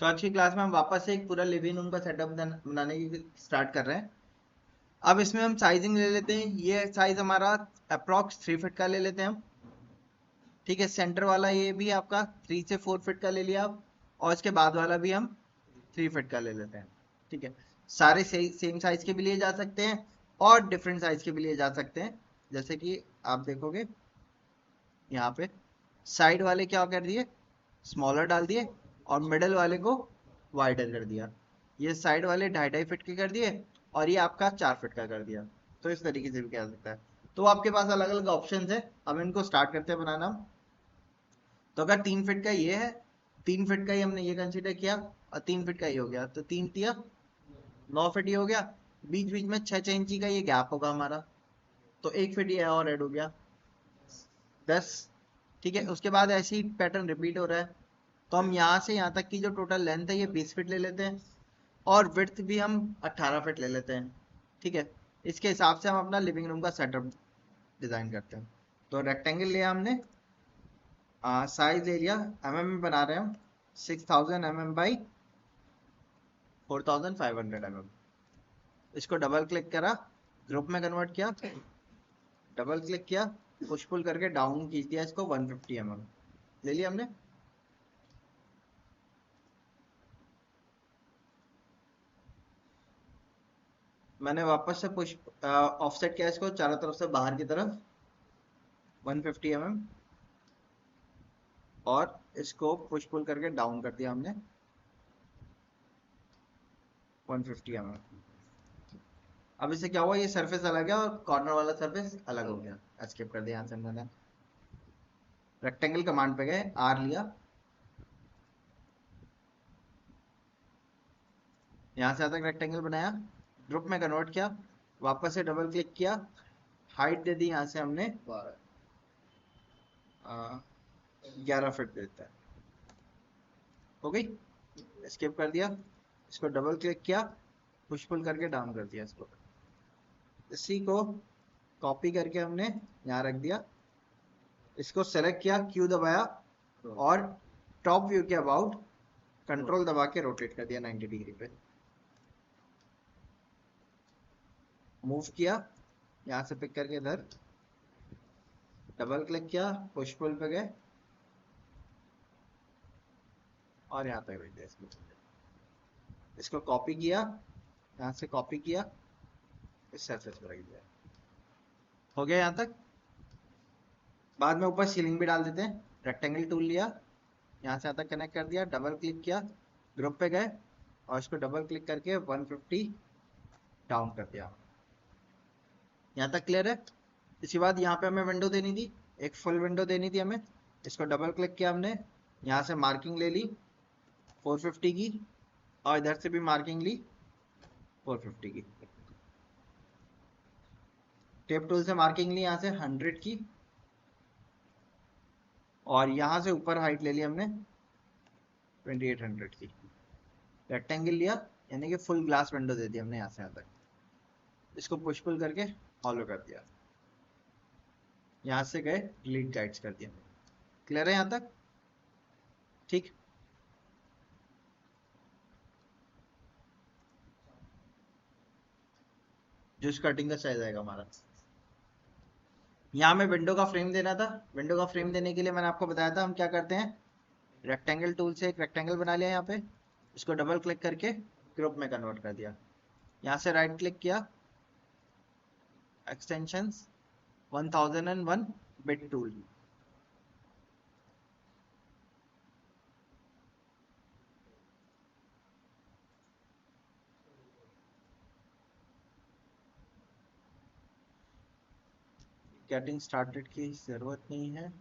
सो आज की क्लास में हम वापस से एक पूरा लिविंग रूम का सेटअप बनाने की स्टार्ट कर रहे हैं। अब इसमें हम साइजिंग ले लेते हैं। ये साइज हमारा अप्रॉक्स 3 फीट का ले लेते हैं हम। ठीक है, सेंटर वाला ये भी आपका 3 से 4 फीट का ले लिया आप, और इसके बाद वाला भी हम 3 फीट का ले लेते हैं। ठीक है, सारे सेम साइज के भी लिए जा सकते हैं और डिफरेंट साइज के भी लिए जा सकते हैं। जैसे कि आप देखोगे यहाँ पे साइड वाले क्या कर दिए, स्मॉलर डाल दिए, और मिडल वाले को वाइडर कर दिया। ये साइड वाले 2.5-2.5 फीट के कर दिए और ये आपका 4 फीट का कर दिया। तो इस तरीके से भी किया जा सकता है। तो आपके पास अलग अलग ऑप्शन है। अब इनको स्टार्ट करते हैं बनाना। तो अगर 3 फीट का ये है, 3 फीट का ही हमने ये कंसिडर किया, और 3 फीट का ये हो गया, तो 3 तिया 9 फीट ये हो गया। बीच बीच में 6-6 इंची का ये गैप होगा हमारा, तो 1 फीट ये और ऐड हो गया, 10। ठीक है, उसके बाद ऐसे ही पैटर्न रिपीट हो रहा है। तो हम यहाँ से यहाँ तक की जो टोटल लेंथ है ये 20 फीट ले लेते हैं, और विड्थ भी हम 18 फीट ले लेते हैं। ठीक है, इसके हिसाब से हम अपना लिविंग रूम का सेटअप डिजाइन करते हैं। तो रेक्टेंगल लिया हमने, साइज एरिया में बना रहे हैं हम 6000 बाई 4500 इसको डबल क्लिक करा, ग्रुप में कन्वर्ट किया, डबल क्लिक किया, पुश पुल करके डाउन खींच दिया इसको 150 ले लिया हमने। मैंने वापस से पुश ऑफसेट किया इसको चारों तरफ से बाहर की तरफ 150 और इसको पुश पुल करके डाउन कर दिया हमने 150 अब इससे क्या हुआ, ये सरफेस अलग है और कॉर्नर वाला सरफेस अलग हो गया। एस्केप कर दिया यहाँ से मैंने। रेक्टेंगल कमांड पे गए, आर लिया, यहाँ से तक रेक्टेंगल बनाया, ग्रुप में कन्वर्ट किया, वापस से डबल क्लिक किया, हाइट दे दी यहाँ से हमने 11 फीट देता है, हो गई। एस्केप कर दिया, इसको डबल क्लिक किया, पुश पुल करके डाउन कर दिया इसको। इसी को कॉपी करके हमने यहाँ रख दिया, इसको सेलेक्ट किया, क्यू दबाया, और टॉप व्यू के अबाउट कंट्रोल दबा के रोटेट कर दिया 90 डिग्री पे। मूव किया, यहाँ से पिक करके इधर डबल क्लिक किया, पुश पुल पे गए और यहाँ तक रख दिया। इसको कॉपी किया, यहाँ से कॉपी किया, इस सरफेस पर रख दिया। हो गया यहाँ तक। बाद में ऊपर सीलिंग भी डाल देते हैं। रेक्टेंगल टूल लिया, यहाँ से यहाँ तक कनेक्ट कर दिया, डबल क्लिक किया, ग्रुप पे गए और इसको डबल क्लिक करके 150 डाउन कर दिया। यहाँ तक क्लियर है। इसके बाद यहाँ पे हमें विंडो देनी थी, एक फुल विंडो देनी थी हमें। इसको डबल क्लिक किया हमने, यहाँ से मार्किंग ले ली 450 की, और इधर से भी मार्किंग ली 450 की। टेप टूल से मार्किंग ली यहाँ से 100 की, और यहाँ से ऊपर हाइट ले ली हमने 2800 की। रेक्टेंगल लिया, यानी कि फुल ग्लास विंडो दे दी हमने यहाँ से यहाँ तक। इसको पुश पुल करके हॉलो कर दिया, यहाँ से गए डिलीट गाइड्स कर दिया। क्लियर है यहाँ तक? ठीक। जो कटिंग का साइज आएगा हमारा, यहाँ में विंडो का फ्रेम देना था। विंडो का फ्रेम देने के लिए मैंने आपको बताया था हम क्या करते हैं। रेक्टेंगल टूल से एक रेक्टेंगल बना लिया यहाँ पे, इसको डबल क्लिक करके ग्रुप में कन्वर्ट कर दिया। यहाँ से राइट क्लिक किया, extensions 1001 bit tool, getting started की जरूरत नहीं है।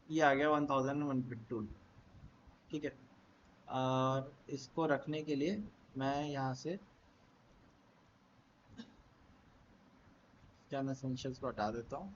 ये आ गया 1001 बिट टूल। ठीक है, और इसको रखने के लिए मैं यहाँ से स्कैन एसेंशियल्स को हटा देता हूँ।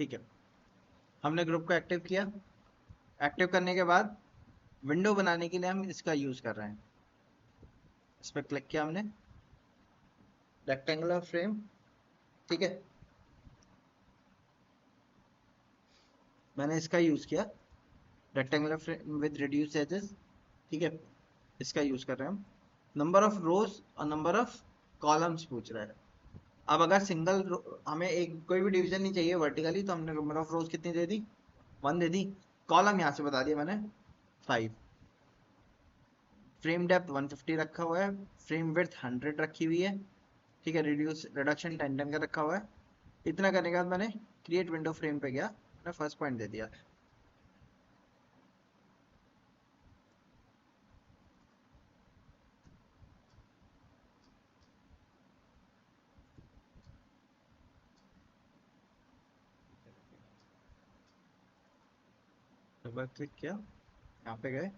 ठीक है, हमने ग्रुप को एक्टिव किया। एक्टिव करने के बाद विंडो बनाने के लिए हम इसका यूज कर रहे हैं। इस पर क्लिक किया हमने, रेक्टेंगुलर फ्रेम, ठीक है, मैंने इसका यूज किया, rectangular frame with reduce edges, ठीक है, इसका यूज कर रहे हैं हम। नंबर ऑफ रोज और नंबर ऑफ कॉलम्स पूछ रहा है। अब अगर सिंगल हमें एक कोई भी डिवीजन नहीं चाहिए वर्टिकली, तो हमने नंबर ऑफ रोज कितनी दे दी, 1 दे दी। कॉलम यहाँ से बता दिया मैंने 5। फ्रेम डेप्थ 150 रखा हुआ है, फ्रेम विड्थ 100 रखी हुई है, ठीक है, रिडक्शन 10 का रखा हुआ है। इतना करने के बाद मैंने क्रिएट विंडो फ्रेम पे गया, मैंने फर्स्ट पॉइंट दे दिया। डबल क्लिक किया, यहाँ पे गए,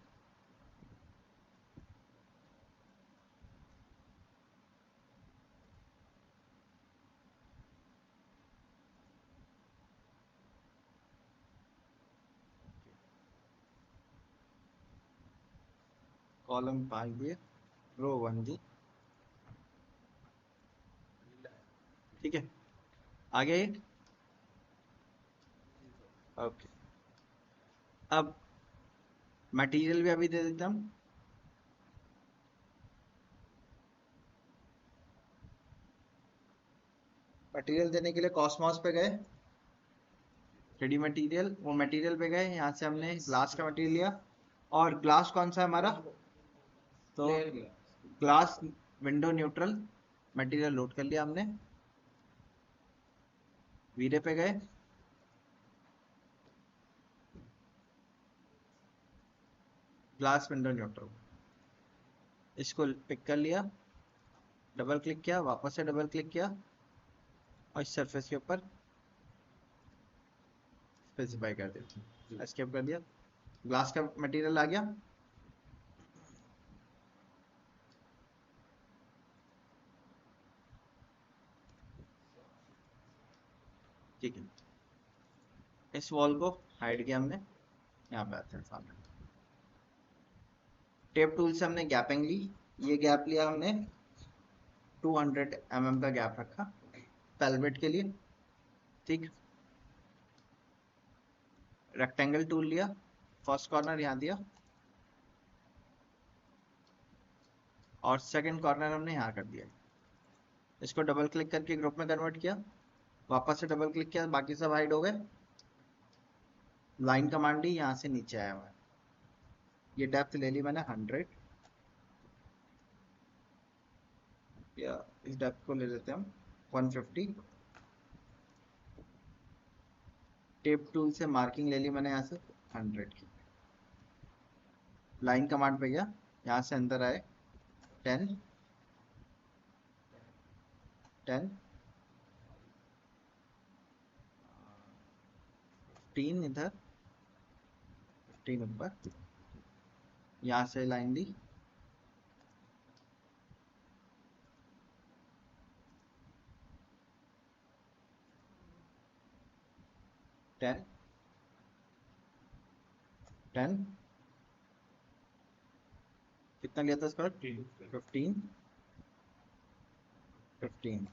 कॉलम 5 दिए, रो 1 दी, ठीक है, आगे। ओके, अब मटेरियल भी अभी दे देता हूँ। मटेरियल देने के लिए कॉस्मोस पे गए, 3D मटेरियल, वो मटेरियल पे गए, यहाँ से हमने ग्लास का मटेरियल लिया। और ग्लास कौन सा है हमारा, तो glass window neutral material load कर लिया हमने। वीरे पे गए, ग्लास विंडो न्यूट्रल, इसको पिक कर लिया, डबल क्लिक किया, वापस से डबल क्लिक किया, और इस सरफेस के ऊपर स्पेसिफाई कर दिया, एस्केप कर दिया, ग्लास का मटेरियल आ गया। ठीक है, इस वॉल को हाइड किया हमने, यहाँ पे आते हैं सामने। टेप टूल से हमने गैपिंग ली, ये गैप लिया हमने 200 mm का गैप रखा पेल्वेट के लिए, ठीक। रेक्टेंगल टूल लिया, फर्स्ट कॉर्नर यहाँ दिया, और सेकंड कॉर्नर हमने यहाँ कर दिया। इसको डबल क्लिक करके ग्रुप में कन्वर्ट किया, वापस से डबल क्लिक किया, बाकी सब हाइड हो गए। लाइन कमांड दी, यहाँ से नीचे आया हुआ है। ये डेप्थ ले ली मैंने 100, या इस डेप्थ को ले लेते हैं हम 150। टेप टूल से मार्किंग ले ली मैंने यहाँ से 100 की। लाइन कमांड पे गया, यहाँ से अंदर आए 10 10 15, इधर 15 ऊपर, यहाँ से लाइन दी, टेन 10, कितना लिया था इसका, 15 15।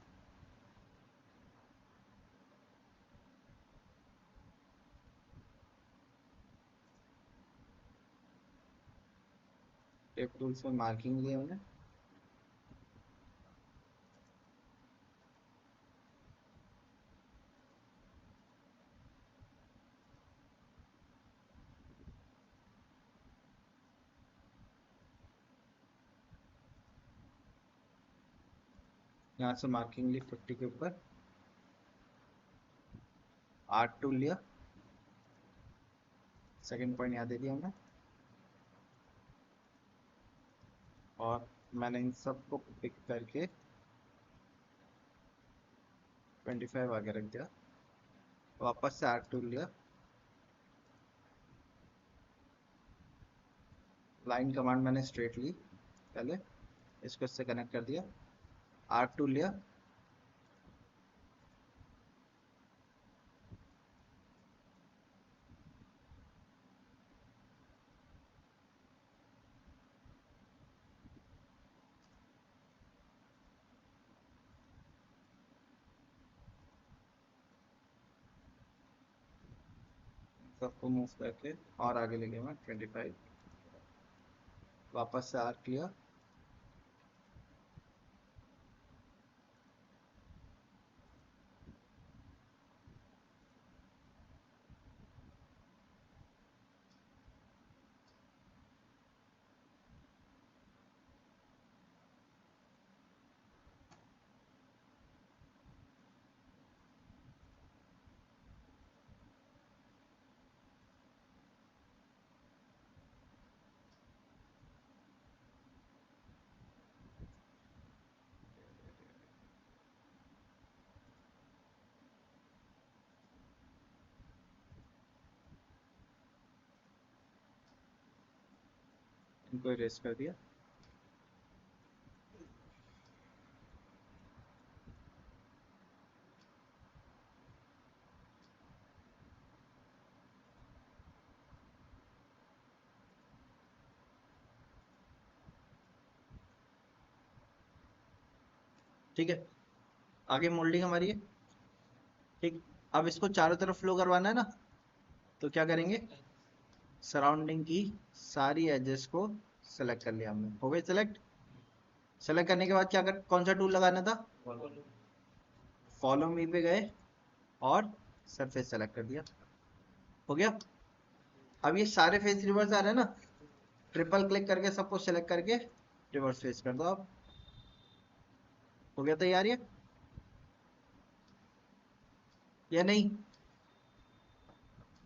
टेप टूल से मार्किंग ली हमने, यहाँ से मार्किंग ली 50 के ऊपर, आर्ट टूल लिया, सेकंड पॉइंट यहाँ दे दिया हमने, और मैंने इन सबको पिक करके 25 आगे रख दिया। वापस से आर्ट टूल लिया, लाइन कमांड मैंने स्ट्रेट ली पहले, इसको इससे कनेक्ट कर दिया, आर्ट टूल लिया, सबको मूव करके और आगे ले गया मैं 25, वापस से आर्क लिया। इनको इरेज कर दिया। ठीक है, आगे मोल्डिंग हमारी है। ठीक, अब इसको चारों तरफ फ्लो करवाना है ना, तो क्या करेंगे, सराउंडिंग की सारी एजेस को सेलेक्ट कर लिया हमने। हो गए सेलेक्ट। सेलेक्ट करने के बाद क्या कर, कौन सा टूल लगाना था, फॉलो मी पे गए और सरफेस सेलेक्ट कर दिया। हो गया। अब ये सारे फेस रिवर्स आ रहे हैं ना, ट्रिपल क्लिक करके सबको सेलेक्ट करके रिवर्स फेस कर दो आप। हो गया तैयार ये, या नहीं?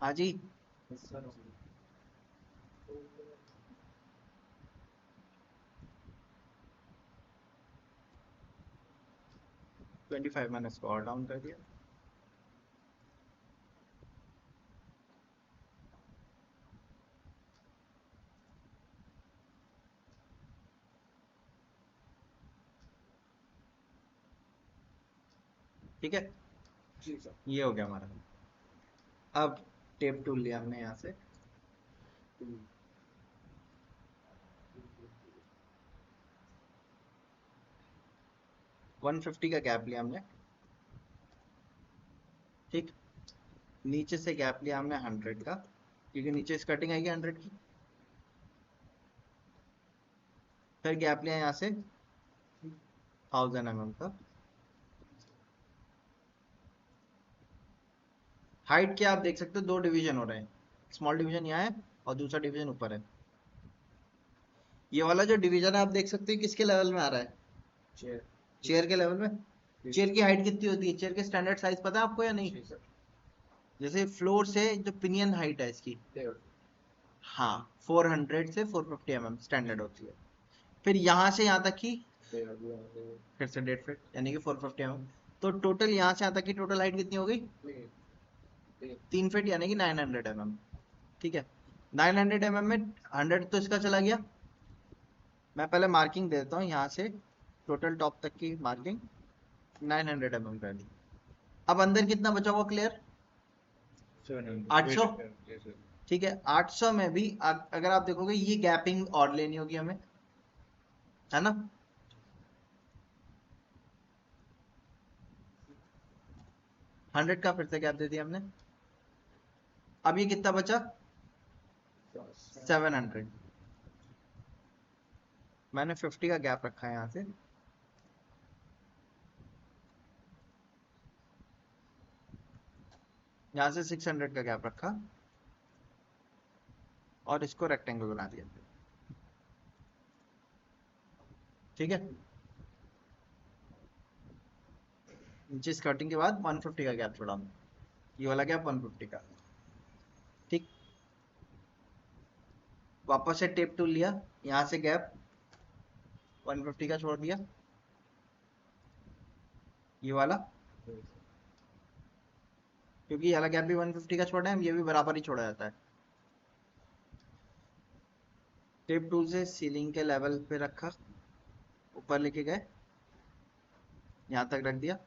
हाँ जी। 25 मैंने इसको और डाउन कर दिया। ठीक है, ये हो गया हमारा। अब टेप टूल लिया हमने यहाँ से, 150 का गैप लिया हमने। ठीक, नीचे से गैप लिया हमने 100 का, क्योंकि नीचे से कटिंग आएगी 100 की। फिर गैप लिया यहाँ से 1000 mm का। हाइट के आप देख सकते हो दो डिवीजन हो रहे हैं, स्मॉल डिवीजन यहाँ है और दूसरा डिवीजन ऊपर है। ये वाला जो डिवीजन है आप देख सकते हो किसके लेवल में आ रहा है, चेयर के लेवल में। चेयर की हाइट कितनी होती है, चेयर के स्टैंडर्ड साइज पता है आपको या नहीं? जैसे फ्लोर से जो पिनियन हाइट है इसकी, हाँ 400 से 450 mm स्टैंडर्ड होती है। फिर यहाँ से यहाँ तक की फिर से 1.5 फीट यानी कि 450 mm। तो टोटल यहाँ से यहाँ तक की टोटल हाइट कितनी हो गई, 3 फीट यानी कि 900 mm। ठीक है, 900 mm में 100 तो इसका चला गया। मैं पहले मार्किंग देता हूँ यहाँ से टोटल टॉप तक की मार्किंग 900 mm कर दी। अब अंदर कितना बचा हुआ क्लियर, 800। ठीक है, 800 में भी अगर आप देखोगे ये गैपिंग और लेनी होगी हमें, है ना? हंड्रेड का फिर से गैप दे दिया हमने। अब ये कितना बचा, 700। मैंने 50 का गैप रखा है यहाँ से, यहाँ से 600 का गैप रखा और इसको रेक्टेंगल बना दिया। ठीक है, नीचे स्कर्टिंग के बाद 150 का गैप छोड़ा, ये वाला गैप 150 का। ठीक, वापस से टेप टूल लिया, यहाँ से गैप 150 का छोड़ दिया, ये वाला, क्योंकि ये वाला गैप भी 150 का छोड़ा है, ये भी बराबर ही छोड़ा जाता है। टेप टूल से सीलिंग के लेवल पे रखा, ऊपर लेके गए, यहाँ तक रख दिया,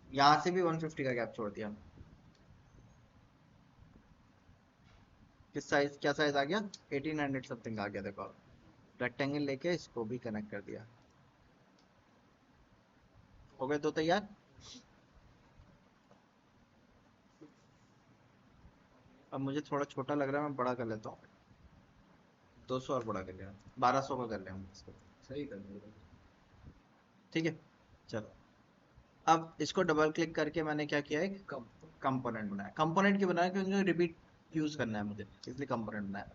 यहाँ से भी 150 का गैप छोड़ दिया। किस साइज, क्या साइज आ गया, 1800 समथिंग आ गया। देखो आप, रेक्टेंगल लेके इसको भी कनेक्ट कर दिया। हो गए तो तैयार। अब मुझे थोड़ा छोटा लग रहा है, मैं बड़ा कर लेता हूँ। 200 और बड़ा कर लिया, 1200 का कर लिया हमने इसको। सही कर दिया। ठीक है, चलो। अब इसको डबल क्लिक करके मैंने क्या किया, एक कम। कंपोनेंट बनाया। कंपोनेंट क्यों बनाया, क्योंकि रिपीट यूज करना है मुझे, इसलिए कंपोनेंट बनाया।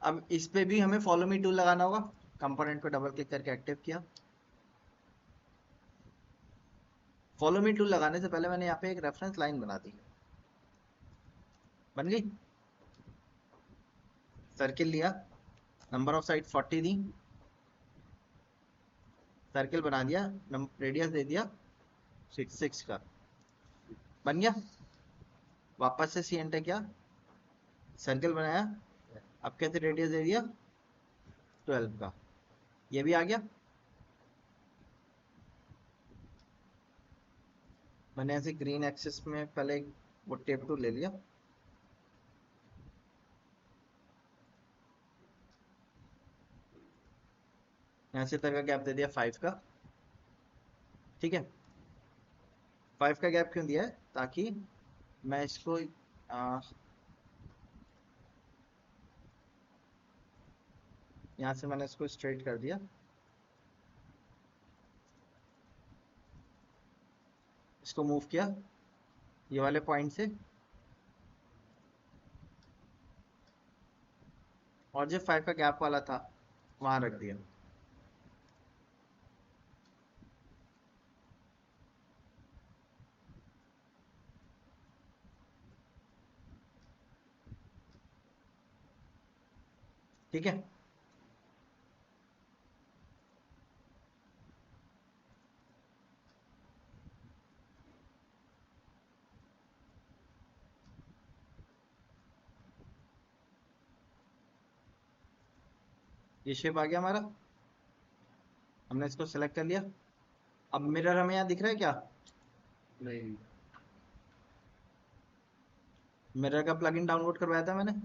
अब इस पे भी हमें फॉलो मी टूल लगाना होगा। कंपोनेंट पे डबल क्लिक करके एक्टिव किया। फॉलो मी टूल लगाने से पहले मैंने यहाँ पे एक रेफरेंस लाइन बना दी, बन गई। सर्किल लिया, number of side 40 the, circle बना दिया, रेडियस दे दिया 6 का, बन गया। वापस से सी एंटर किया, सर्किल बनाया, अब कैसे रेडियस दे दिया 12 का, ये भी आ गया। मैंने ऐसे ग्रीन एक्सिस में पहले वो टेप टूल ले लिया, यहाँ से तक का गैप दे दिया 5 का। ठीक है, 5 का गैप क्यों दिया है, ताकि मैं इसको यहाँ से मैंने इसको स्ट्रेट कर दिया, इसको मूव किया ये वाले पॉइंट से, और जो 5 का गैप वाला था वहां रख दिया। ठीक है, ये शेप आ गया हमारा, हमने इसको सेलेक्ट कर लिया। अब मिरर हमें यहाँ दिख रहा है क्या, नहीं। मिरर का प्लगइन डाउनलोड करवाया था मैंने।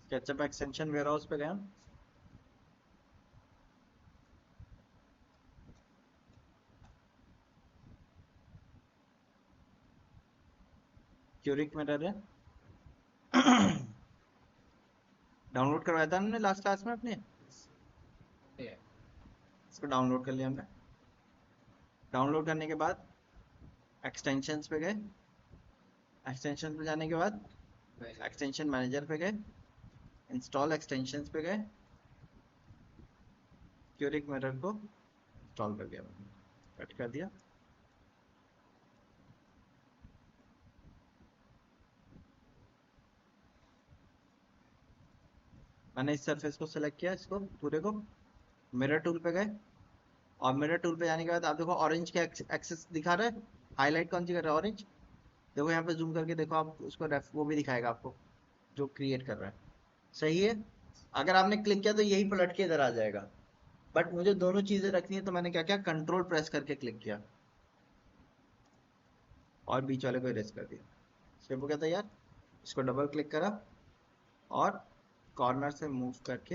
स्केचअप एक्सटेंशन वेयरहाउस पे गया, क्यूरिक मिरर है, डाउनलोड करवाया था हमने लास्ट क्लास में अपने, इसको डाउनलोड कर लिया हमने। डाउनलोड करने के बाद एक्सटेंशंस पे गए, एक्सटेंशन पे जाने के बाद एक्सटेंशन मैनेजर पे गए, इंस्टॉल एक्सटेंशंस पे गए, क्यूरिक मिरर को इंस्टॉल कर दिया, मैंने कट कर दिया। मैंने इस सरफेस को सिलेक्ट किया, इसको पूरे को, मिरर टूल पे गए, और मिरर टूल पे जाने के बाद आप देखो ऑरेंज के एक्सेस दिखा रहा है, हाईलाइट कौन सी कर रहा है, ऑरेंज। देखो यहाँ पे जूम करके देखो आप उसको, वो भी दिखाएगा आपको जो क्रिएट कर रहा है, सही है। अगर आपने क्लिक किया तो यही पलट के इधर आ जाएगा, बट मुझे दोनों चीजें रखनी है, तो मैंने क्या किया, कंट्रोल प्रेस करके क्लिक किया और बीच वाले को इरेज कर दिया। शेप हो गया तैयार। इसको डबल क्लिक करा और कॉर्नर से मूव करके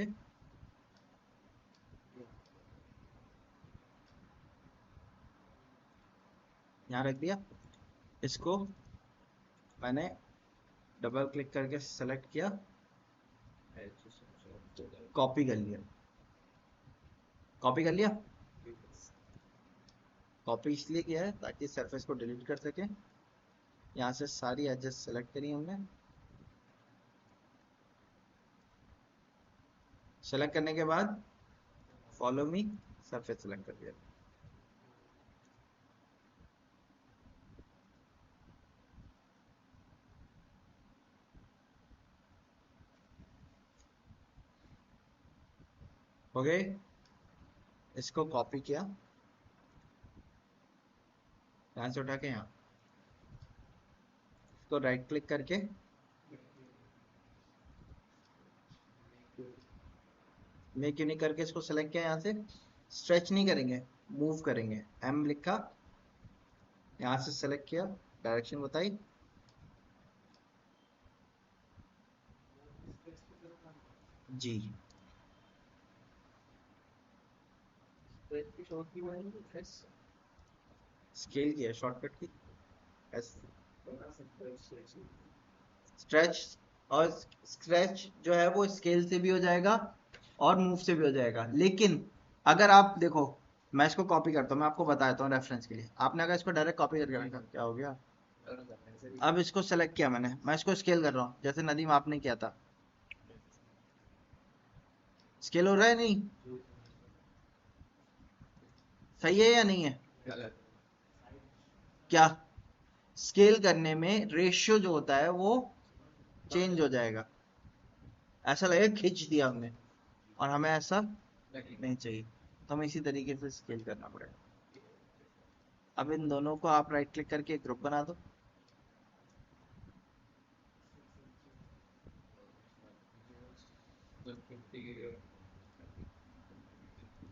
यहाँ रख दिया। इसको मैंने डबल क्लिक करके सेलेक्ट किया, कॉपी कर लिया, कॉपी कर लिया। कॉपी इसलिए किया है ताकि सरफेस को डिलीट कर सके। यहाँ से सारी एजेस सेलेक्ट करी हमने, सेलेक्ट करने के बाद फॉलो मी, सरफेस सेलेक्ट कर दिया। हो गए, इसको कॉपी किया, यहाँ से उठा के यहाँ, इसको राइट क्लिक करके मेक यूनिक करके इसको सेलेक्ट किया, यहाँ से स्ट्रेच नहीं करेंगे, मूव करेंगे। एम लिखा, यहाँ से सेलेक्ट किया, डायरेक्शन बताई, जी स्ट्रेच की शॉर्ट की बनाएंगे एस स्केल किया शॉर्टकट की एस। बना सकते हैं स्ट्रेच स्ट्रेच, और स्ट्रेच जो है वो स्केल से भी हो जाएगा और मूव से भी हो जाएगा। लेकिन अगर आप देखो, मैं इसको कॉपी करता हूँ, मैं आपको बताता हूँ रेफरेंस के लिए। आपने अगर इसको डायरेक्ट कॉपी करके रखा, क्या हो गया, ऐसे भी अब इसको सेलेक्ट किया मैंने, मैं इसको स्केल कर रहा हूँ जैसे नदीम आपने किया था। स्केल हो रहा है नहीं, सही है या नहीं है? गलत क्या, स्केल करने में रेशियो जो होता है वो चेंज हो जाएगा, ऐसा लगेगा खींच दिया हमने, और हमें ऐसा नहीं चाहिए। तो हमें इसी तरीके से स्केल करना पड़ेगा। अब इन दोनों को आप राइट क्लिक करके एक ग्रुप बना दो।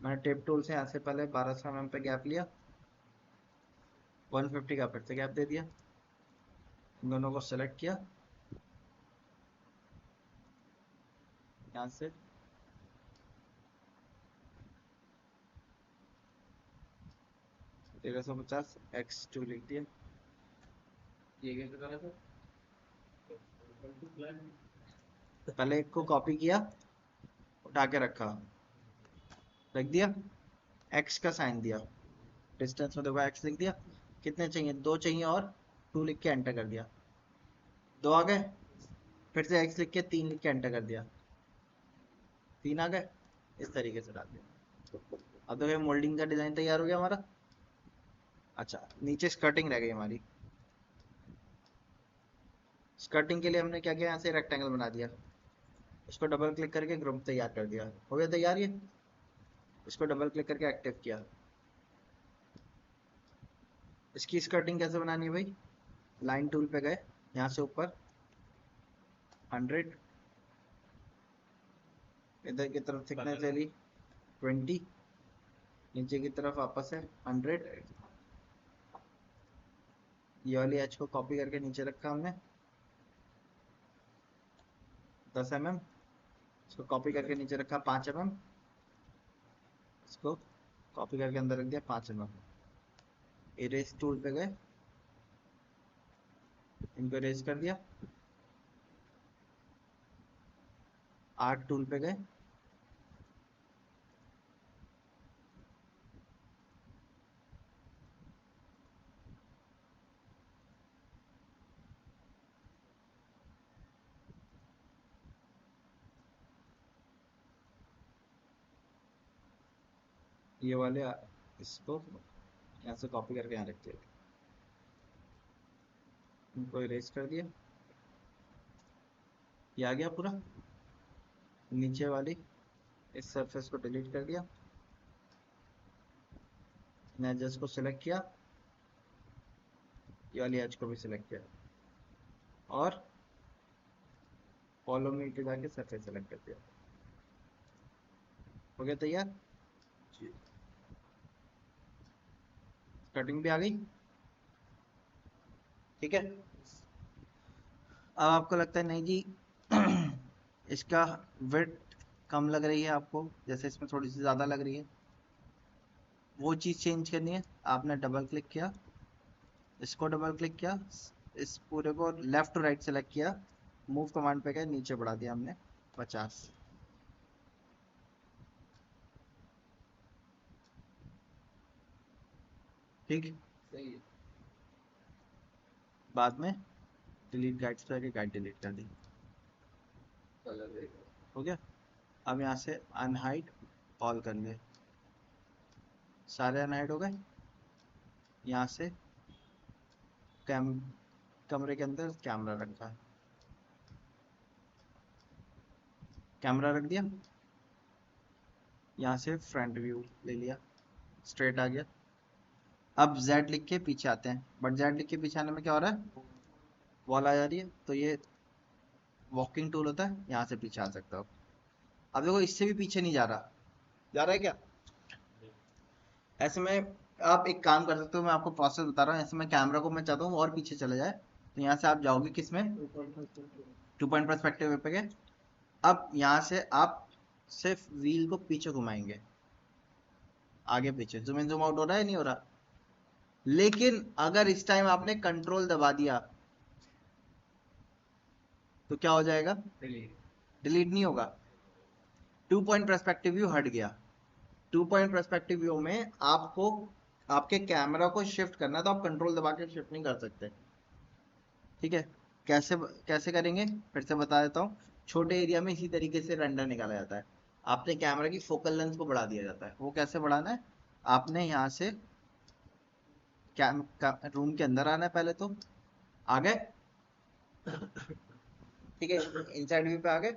मैंने टेप टूल से यहाँ से पहले 1200 mm पे गैप लिया, 150 का फिर से गैप दे दिया, इन दोनों को सेलेक्ट किया, यहाँ से 1350 x2 लिख दिया। ये कैसे करा था पहले एक को कॉपी किया, उठा के रखा, रख दिया, x का साइन दिया, डिस्टेंस में देखो x लिख दिया। कितने चाहिए, 2 चाहिए, और 2 लिख के एंटर कर दिया, 2 आ गए। फिर से x लिख के 3 लिख के एंटर कर दिया, 3 आ गए। इस तरीके से डाल दिया। अब देखो मोल्डिंग का डिजाइन तैयार हो गया हमारा। अच्छा, नीचे स्कर्टिंग रह गई हमारी। स्कर्टिंग के लिए हमने क्या किया, यहाँ से रेक्टेंगल बना दिया, इसको डबल क्लिक करके ग्रुप तैयार कर दिया, हो गया तैयार ये। इसको डबल क्लिक करके एक्टिव किया। इसकी स्कर्टिंग कैसे बनानी है भाई, लाइन टूल पे गए, यहाँ से ऊपर 100, इधर की तरफ थिकनेस ले ली 20, नीचे की तरफ वापस है 100। ये वाली एच को कॉपी करके नीचे रखा हमने 10 mm, इसको कॉपी करके नीचे रखा 5 mm, इसको कॉपी करके अंदर रख दिया 5 mm। इरेज टूल पे गए, इनको इरेज कर दिया। आर्ट टूल पे गए, ये वाले इसको यहाँ से कॉपी करके यहाँ रख दिया, इनको इरेज कर दिया। ये आ गया पूरा। नीचे वाली इस सरफेस को डिलीट कर दिया, एजेस को सिलेक्ट किया, ये वाली एज को भी सिलेक्ट किया, और फॉलो मी पे जाके सरफेस सेलेक्ट कर दिया। हो गया तैयार, कटिंग भी आ गई। ठीक है, अब आपको लगता है नहीं जी इसका विड्थ कम लग रही है आपको, जैसे इसमें थोड़ी सी ज़्यादा लग रही है, वो चीज़ चेंज करनी है। आपने डबल क्लिक किया, इसको डबल क्लिक किया, इस पूरे को लेफ्ट टू राइट सेलेक्ट किया, मूव कमांड पे गए, नीचे बढ़ा दिया हमने 50। ठीक, सही है बाद में डिलीट गाइड्स पे आके गाइड डिलीट कर दी। कलर है हो गया। अब यहाँ से अनहाइड ऑल कर ले, सारे अनहाइड हो गए। यहाँ से कमरे के अंदर कैमरा रखा है, कैमरा रख दिया। यहाँ से फ्रंट व्यू ले लिया, स्ट्रेट आ गया। अब Z लिख के पीछे आते हैं, बट Z लिख के पीछे आने में क्या हो रहा है, वॉल आ जा रही है, तो ये वॉकिंग टूल होता है, यहाँ से पीछे आ सकता हो। अब देखो इससे भी पीछे नहीं जा रहा, जा रहा है क्या? ऐसे में आप एक काम कर सकते हो, मैं आपको प्रोसेस बता रहा हूँ। ऐसे में कैमरा को मैं चाहता हूँ और पीछे चले जाए, तो यहाँ से आप जाओगे किस में, 2 पॉइंट पर्सपेक्टिव पे गए। अब यहाँ से आप सिर्फ व्हील को पीछे घुमाएंगे, आगे पीछे जूम इन जूम आउट हो रहा है नहीं हो रहा। लेकिन अगर इस टाइम आपने कंट्रोल दबा दिया तो क्या हो जाएगा? डिलीट नहीं होगा, 2 पॉइंट पर्सपेक्टिव व्यू हट गया। 2 पॉइंट पर्सपेक्टिव व्यू में आपको आपके कैमरा को शिफ्ट करना, तो आप कंट्रोल दबा के शिफ्ट नहीं कर सकते। ठीक है, कैसे कैसे करेंगे फिर से बता देता हूँ। छोटे एरिया में इसी तरीके से रेंडर निकाला जाता है। आपने कैमरा की फोकल लेंथ को बढ़ा दिया जाता है। वो कैसे बढ़ाना है? आपने यहाँ से रूम के अंदर आना है, पहले तो आ गए, ठीक है, इनसाइड व्यू पे आ गए।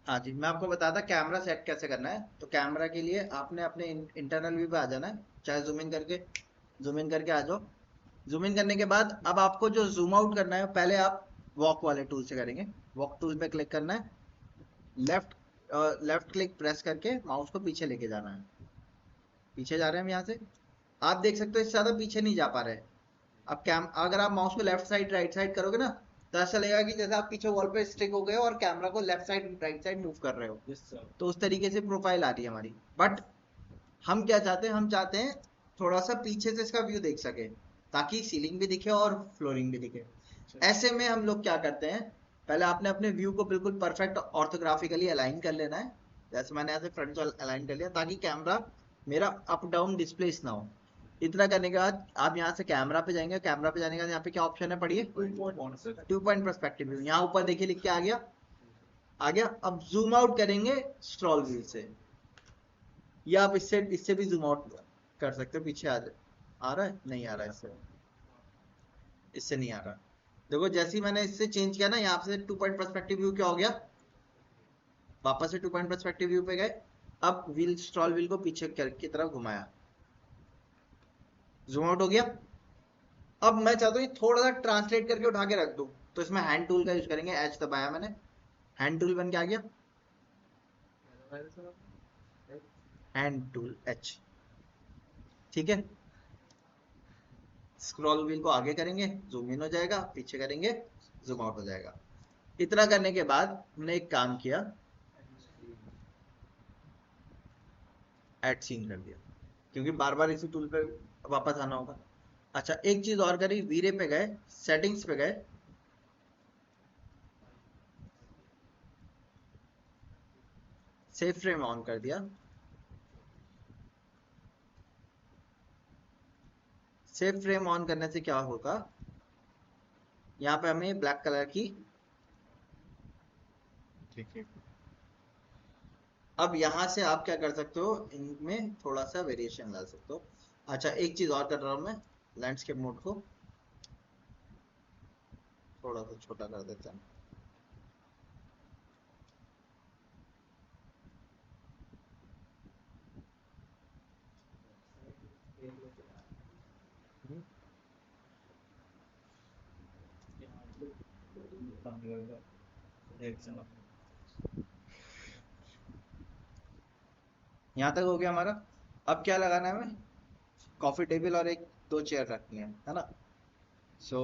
हाँ जी, मैं आपको बताता कैमरा सेट कैसे करना है। तो कैमरा के लिए आपने अपने इंटरनल व्यू पे आ जाना है, चाहे जूम इन करके आ जाओ। जूम इन करने के बाद अब आपको जो जूम आउट करना है, पहले आप वॉक वाले टूल से करेंगे। वॉक टूल पे क्लिक करना है, लेफ्ट लेफ्ट क्लिक प्रेस करके माउस को पीछे लेके जाना है। पीछे जा रहे हैं हम यहाँ से, आप देख सकते हो इससे ज्यादा पीछे नहीं जा पा रहे। अब कैम अगर आप माउस को लेफ्ट साइड राइट साइड करोगे ना, तो ऐसा लगेगा कि जैसे आप पीछे वॉल पे स्टिक हो गए हो और कैमरा को left side right side move कर रहे हो। तो उस तरीके से प्रोफाइल आ रही है हमारी। बट हम क्या चाहते हैं, हम चाहते हैं थोड़ा सा पीछे से इसका व्यू देख सके, ताकि सीलिंग भी दिखे और फ्लोरिंग भी दिखे। ऐसे में हम लोग क्या करते हैं, पहले आपने अपने व्यू को बिल्कुल परफेक्ट ऑर्थोग्राफिकली अलाइन कर लेना है। जैसे मैंने ऐसे फ्रंट से अलाइन कर लिया, ताकि कैमरा मेरा अप डाउन डिस्प्लेस ना हो। इतना करने के बाद आप यहाँ से कैमरा पे जाएंगे। कैमरा पे जाने के बाद यहाँ पे क्या ऑप्शन है, पढ़िए, 2 पॉइंट पर्सपेक्टिव व्यू। यहाँ ऊपर देखिए लिख के आ गया, आ गया। अब जूम आउट करेंगे स्क्रॉल व्हील से, या आप इससे इससे भी जूम आउट कर सकते हो। पीछे आ रहा है, नहीं आ रहा है, इससे इससे नहीं आ रहा। देखो जैसे ही मैंने इससे चेंज किया ना, यहाँ से 2 पॉइंट पर्सपेक्टिव व्यू क्या हो गया, वापस से 2 पॉइंट पर्सपेक्टिव व्यू पे गए। अब व्हील स्क्रॉल व्हील को पीछे की तरफ घुमाया, जूम आउट हो गया। अब मैं चाहता हूँ थोड़ा सा ट्रांसलेट करके उठा के रख दूं, तो इसमें हैंड टूल का यूज करेंगे। एच दबाया मैंने, हैंड टूल बन के आ गया, हैंड टूल एच, ठीक है। स्क्रॉल व्हील को आगे करेंगे, जूम इन हो जाएगा, पीछे करेंगे, जूम आउट हो जाएगा। इतना करने के बाद हमने एक काम किया, ऐड सीन कर दिया, क्योंकि बार बार इसी टूल पे वापस आना होगा। अच्छा, एक चीज और करी, वीरे पे गए, सेटिंग्स पे गए, सेव फ्रेम ऑन कर दिया। सेव फ्रेम ऑन करने से क्या होगा, यहाँ पे हमें ब्लैक कलर की, ठीक है। अब यहाँ से आप क्या कर सकते हो, इनमें थोड़ा सा वेरिएशन ला सकते हो। अच्छा, एक चीज और कर रहा हूँ मैं, लैंडस्केप मोड को थोड़ा सा छोटा कर देता हूँ। यहाँ तक हो गया हमारा। अब क्या लगाना है हमें, कॉफी टेबल और एक दो चेयर रखनी है ना। सो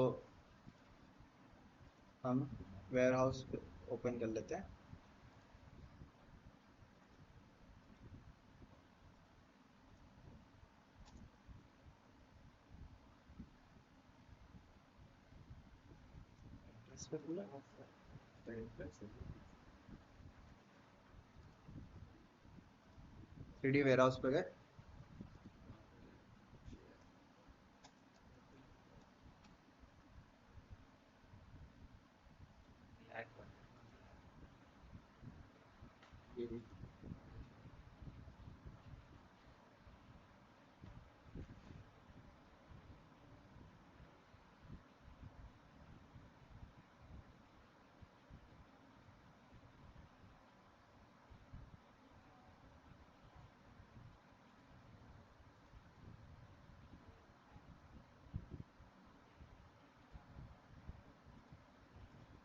हम वेयर हाउस ओपन कर लेते हैं। इस पे खुला 3D वेयर हाउस पे गए,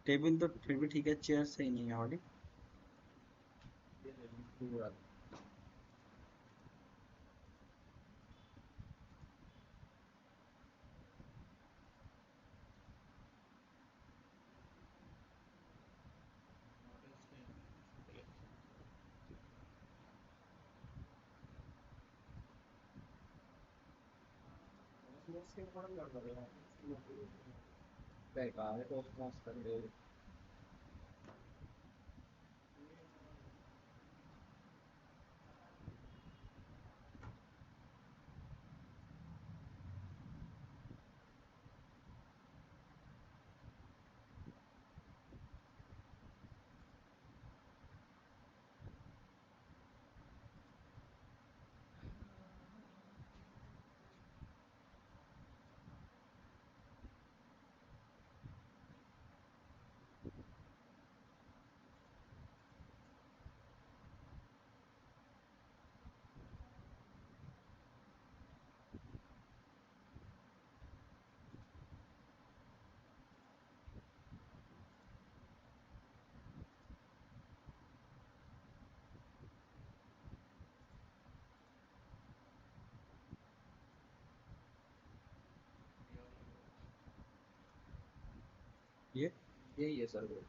टेबल तो फिर भी ठीक है, चेयर सही नहीं है वाली। ये ले ली पूरा। उसके ऊपर कर दो यार। बेकार है तो मस्त कर दे। ये यही है सर वो।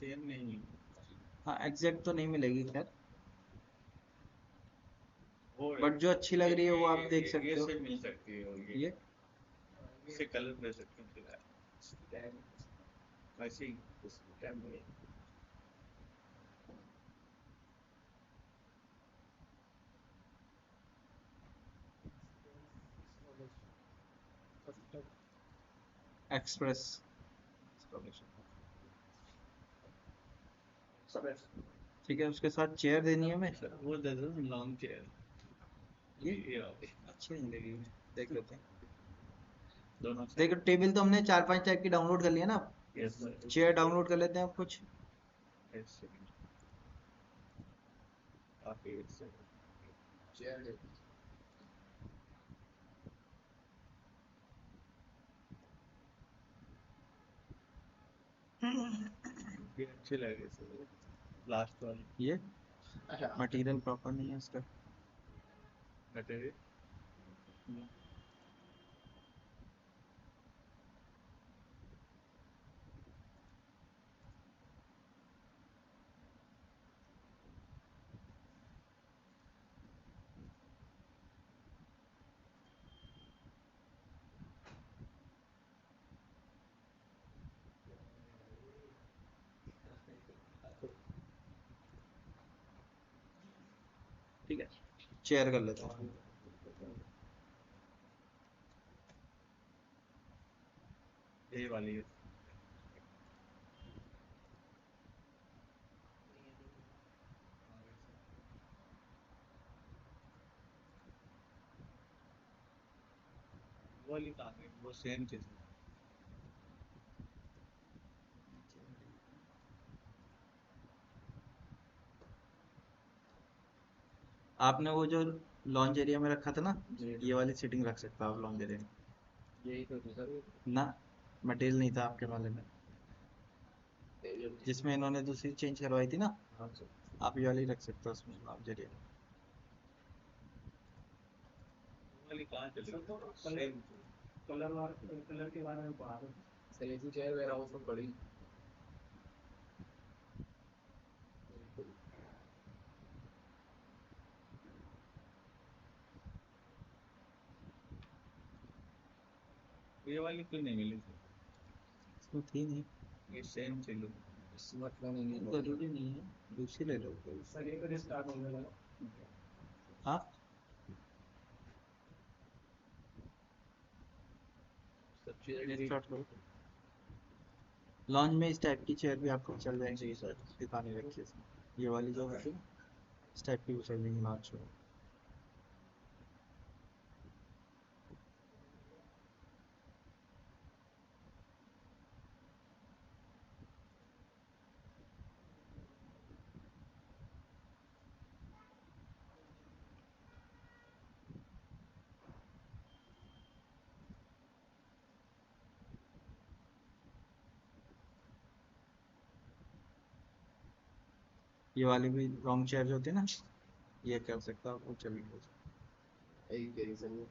सेम नहीं हाँ एग्जैक्ट तो नहीं मिलेगी खैर, वो बट जो अच्छी लग रही है वो आप देख सकते ये हो। से मिल सकती है, और ये इससे कलर दे सकते हैं फिलहाल वैसे ही उस टाइम में। एक्सप्रेस, ठीक है, उसके साथ चेयर देनी है हमें। वो दे दो लॉन्ग चेयर। ये वाली अच्छी नहीं लगी, देख लेते हैं। दोनों देखो टेबल तो हमने 4-5 टाइप की डाउनलोड कर लिया ना, यस चेयर डाउनलोड कर लेते हैं अब कुछ। काफी चेयर ले। ये अच्छे लगे लास्ट वाली ये मटेरियल प्रॉपर नहीं है इसका। मटेरियल। ठीक है, चेयर कर लेते हैं। ये वाली है। वो वाली कहाँ गई? वो सेम चीज है। आपने वो जो लॉन्च एरिया में रखा था ना, जी। ये वाली सीटिंग रख सकते हो आप लॉन्च एरिया में। यही तो थी सर। ना मटेरियल नहीं था आपके वाले में, ये जिसमें इन्होंने दूसरी चेंज करवाई थी ना, हाँ सर। आप ये वाली रख सकते हो उसमें लॉन्च एरिया में। वो वाली कहाँ चली सर तो गई? कलर सेम कलर के बारे में पढ़ा था सर। ऐसी चेयर वेयर हाउस में पड़ी। ये वाली क्यों नहीं मिली थी? इसमें थी नहीं, ये सेम चलो। स्मार्टफोन नहीं है। जरूरी नहीं है, दूसरी ले लो। सर ये तो स्टार्ट होने लगा। हाँ सब चीजें स्टार्ट करो। लॉन्च में इस टाइप की चेयर भी आपको चल जाएंगी सर, दिखाने रखिए इसमें। ये वाली जो होती है ना, इस टाइप की भी चल जाएंगी लॉन्च में। ये वाली भी लॉन्ग चेयर जो होती है ना, ये कर सकता हूँ, चलिए। एक तेरी से वो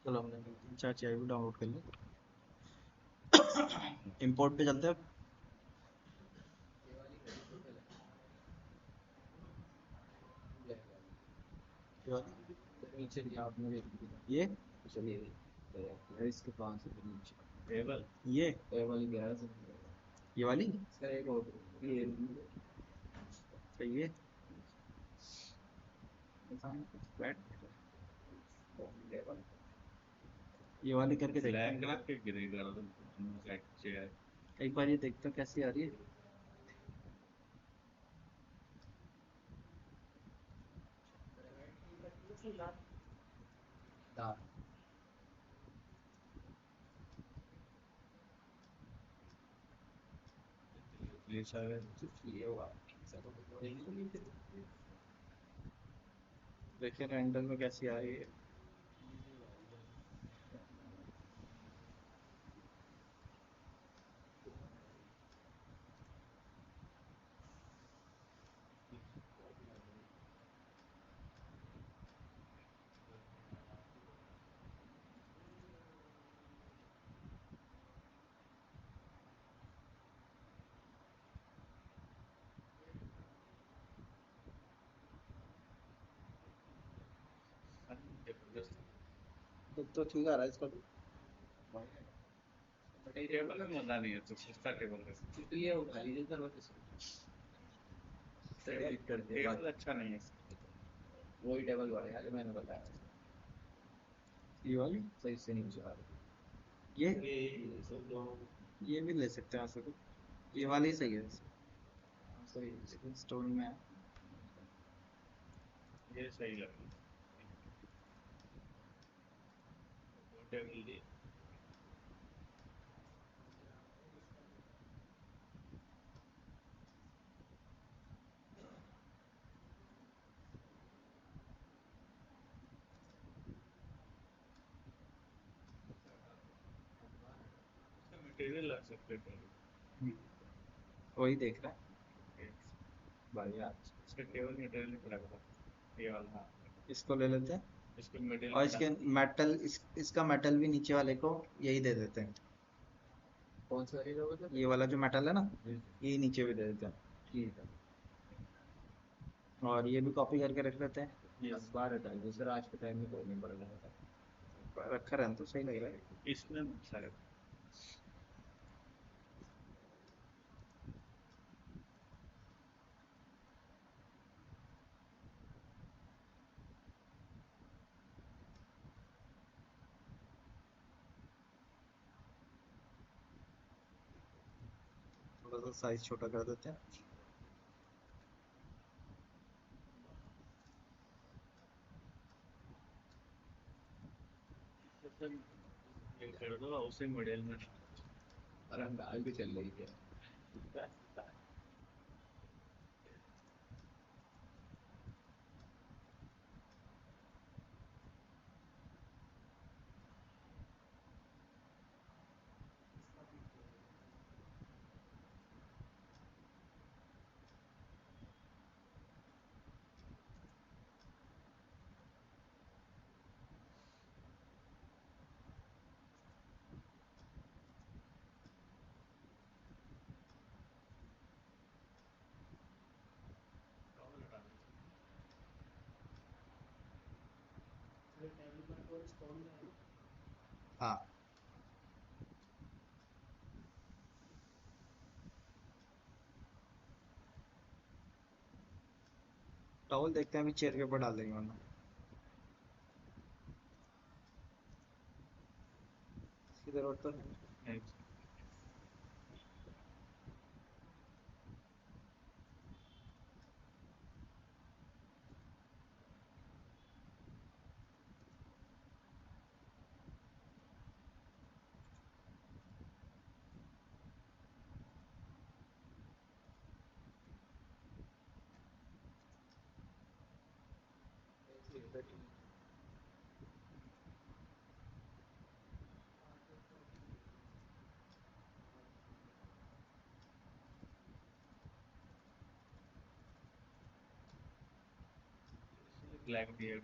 चलो हमने 3-4 चेयर भी डाउनलोड कर ली। इंपोर्ट पे चलते हैं। ये वाली घड़ी तो चला ब्लैक वाली ये वाली, तो नीचे भी आपने भी ये चलिए तो इसके पास है नीचे टेबल ये ये वाली गैस ये वाली इसका एक और ये सही है। फ्लैट ये वाली करके देखते ब्लैक हैं कलर के ग्रे कलर ब्लैक चेयर एक बार, ये देखते हैं कैसी आ रही है। दार प्लीज आ गए। ये हुआ देखिए रेंडर में कैसी आ रही है। तो ठीक आ रहा है इसका भी। टेबल में मजा नहीं है तो सस्ता टेबल है। तो ये उठा लीजिए सर बस एडिट कर दे टेबल अच्छा नहीं है। वही टेबल वाले यार मैंने बताया ये वाली, सही से नहीं चला ये ये भी ले सकते हैं ऐसे तो। ये वाली सही है, सही स्टोन में है। ये सही लगा। दो टेबल लिए मटेरियल ला सकते थे। वही देख रहा है। बढ़िया इसका टेबल मटेरियल नहीं पड़ा था ये वाला। हाँ इसको ले लेते हैं। इसको मटेरियल और पड़ा। इसके मेटल, इसका मेटल भी नीचे वाले को यही दे देते हैं। कौन सा खरीदा होगा ये वाला जो मेटल है ना, ये नीचे भी दे देते हैं। ठीक है और ये भी कॉपी करके रख लेते हैं। ये अखबार हटा दूसरा आज के टाइम में कोई नहीं पड़ रहा रखा रहने तो सही लग रहा है। इसमें सारे थोड़ा सा साइज छोटा कर देते हैं। ये कर दो उसे मटेरियल में। और हम गाल भी चल रही है हाँ टॉवल देखते हैं अभी चेयर के ऊपर डाल देंगे वरना इसकी जरूरत तो नहीं है। नहीं ब्लैक बियर्ड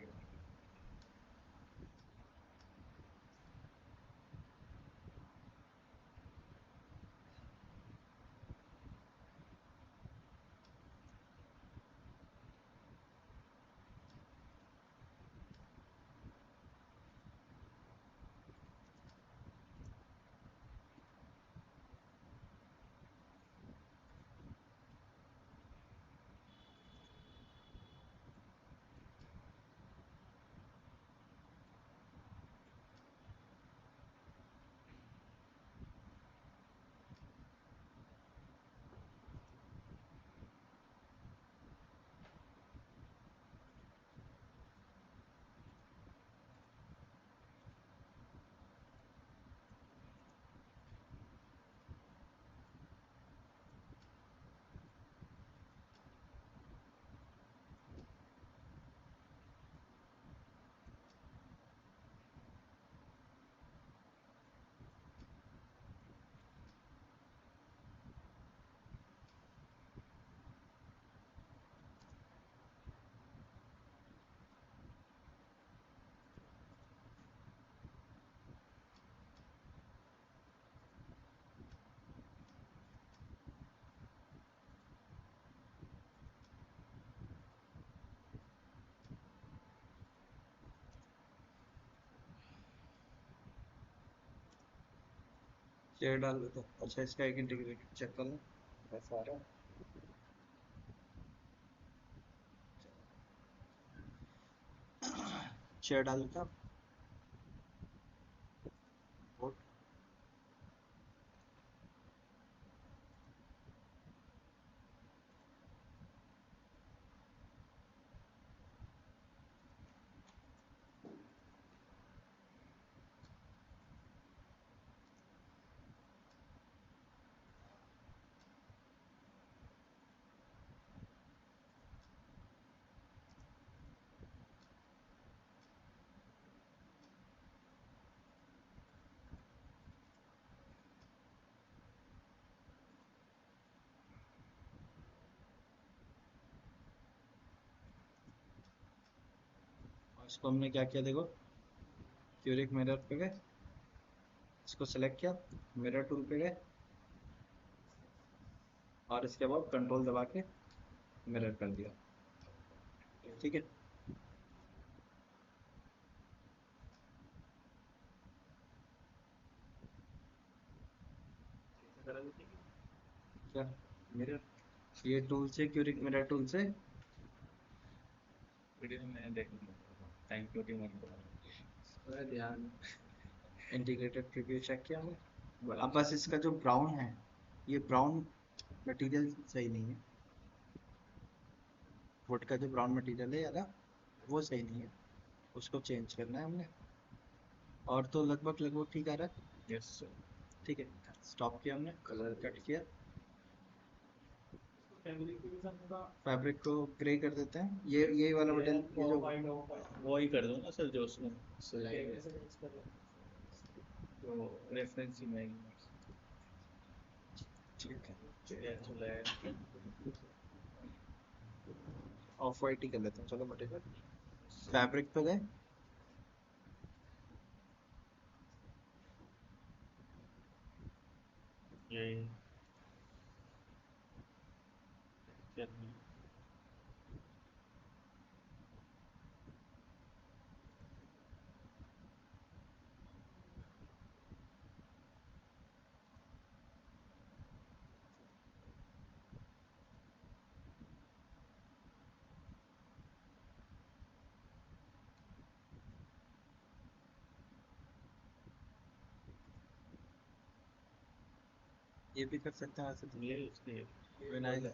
चेयर डाल देते हैं अच्छा इसका एक इंटीग्रेटेड चेक कर लो ऐसा आ रहा है चेयर डाल देते हैं और इसको हमने क्या किया देखो क्यूरिक मिरर पे गए इसको सेलेक्ट किया मिरर टूल पे गए और इसके बाद कंट्रोल दबा के मिरर कर दिया ठीक है क्या मिरर ये टूल से क्यूरिक मिरर टूल से वीडियो में मैंने देखा थैंक यू टीम ध्यान इंटीग्रेटेड प्रीव्यू चेक किया हमने अब बस इसका जो ब्राउन है ये ब्राउन मटेरियल सही नहीं है वुड का जो ब्राउन मटेरियल है यार वो सही नहीं है उसको चेंज करना है हमने और तो लगभग लगभग ठीक आ रहा है यस सर ठीक है स्टॉप किया हमने कलर कट किया फैब्रिक को ग्रे कर देते हैं ये वाला मटेरियल ये जो वो ही कर दो ना सर जो उसमें सिलाई जो रेफरेंस ही मैं ठीक है अच्छा लगा ऑफ वाइट ही कर लेते हैं चलो मटेरियल फैब्रिक पे गए ये चलिए ये भी कर सकते हैं वैसे तो। ये उसके विनाइल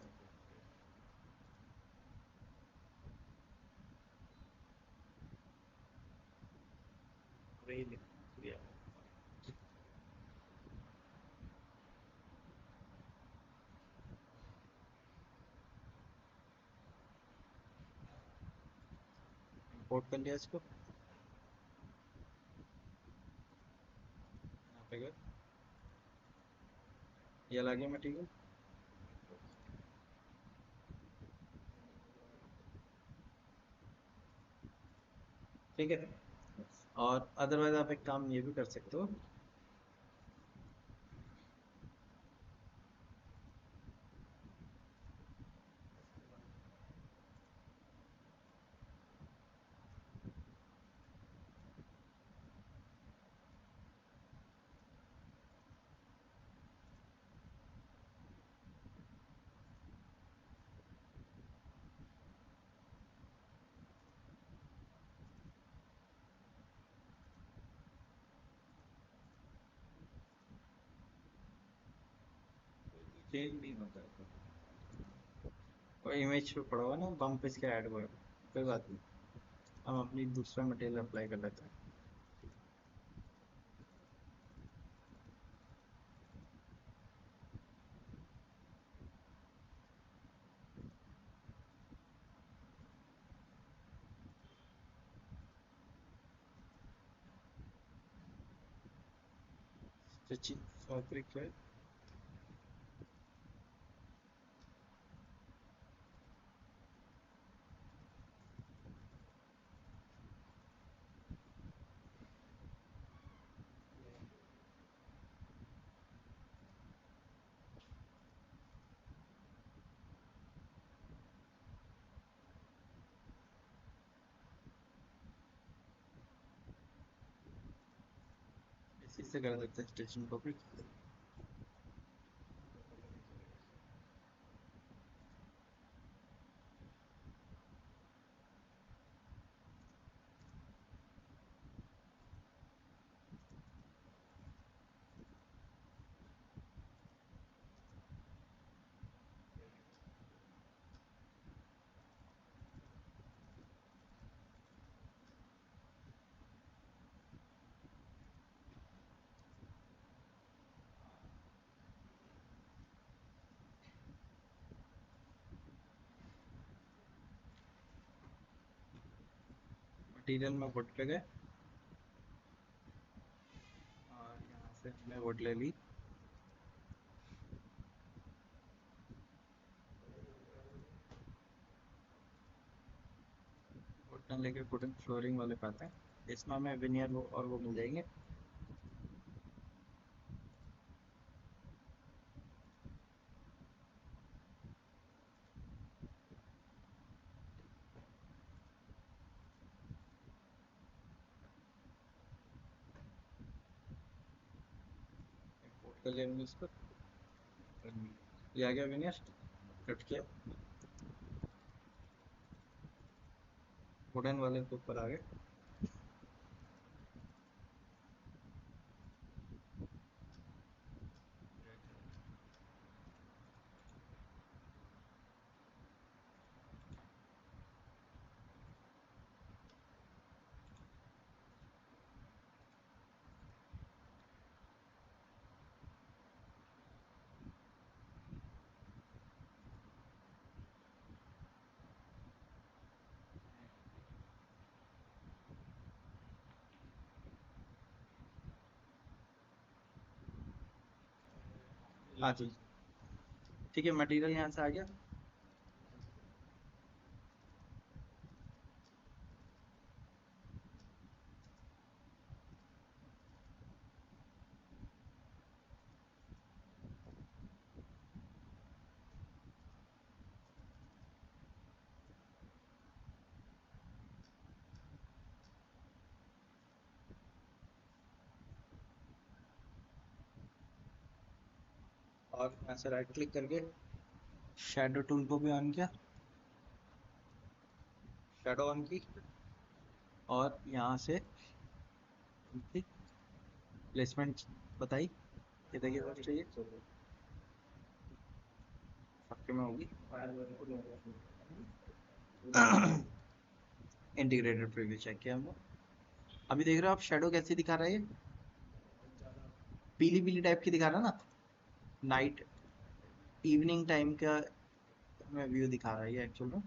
वही लिख दिया। इंपोर्ट कर लिया इसको, यहाँ पे गए, ये ला गया मटेरियल। ठीक है, और अदरवाइज आप एक काम ये भी कर सकते हो, चेंज नहीं होता है। और इमेज पे पड़ा हुआ ना बम्प इसके ऐड हुआ है, कोई बात नहीं, हम अपनी दूसरा मटेरियल अप्लाई कर लेते हैं। स्टिचिंग फैब्रिक है, इसी से कर सकते हैं स्टिचिंग फैब्रिक। मटेरियल में वुड पे गए, और यहाँ से हमने वुड ले ली, वुड ना लेके वुडन फ्लोरिंग वाले पे आते हैं, इसमें हमें विनियर वो और वो मिल जाएंगे। इंपोर्ट कर लिया हमने इसको, ये आ गया विनियर, कट किया, वुडन वाले के ऊपर आ गए। हाँ जी, ठीक है, मटेरियल यहाँ से आ गया। और यहाँ से राइट क्लिक करके शैडो टूल को भी ऑन किया, शैडो ऑन की, और यहाँ से उनकी प्लेसमेंट बताई, किधर किधर चाहिए, में होगी फायर इंटीग्रेटेड प्रीव्यू चेक किया हमने। अभी देख रहे हो आप शेडो कैसी दिखा रहा है, ये पीली पीली टाइप की दिखा रहा है ना, नाइट इवनिंग टाइम का में व्यू दिखा रहा है ये एक्चुअल में।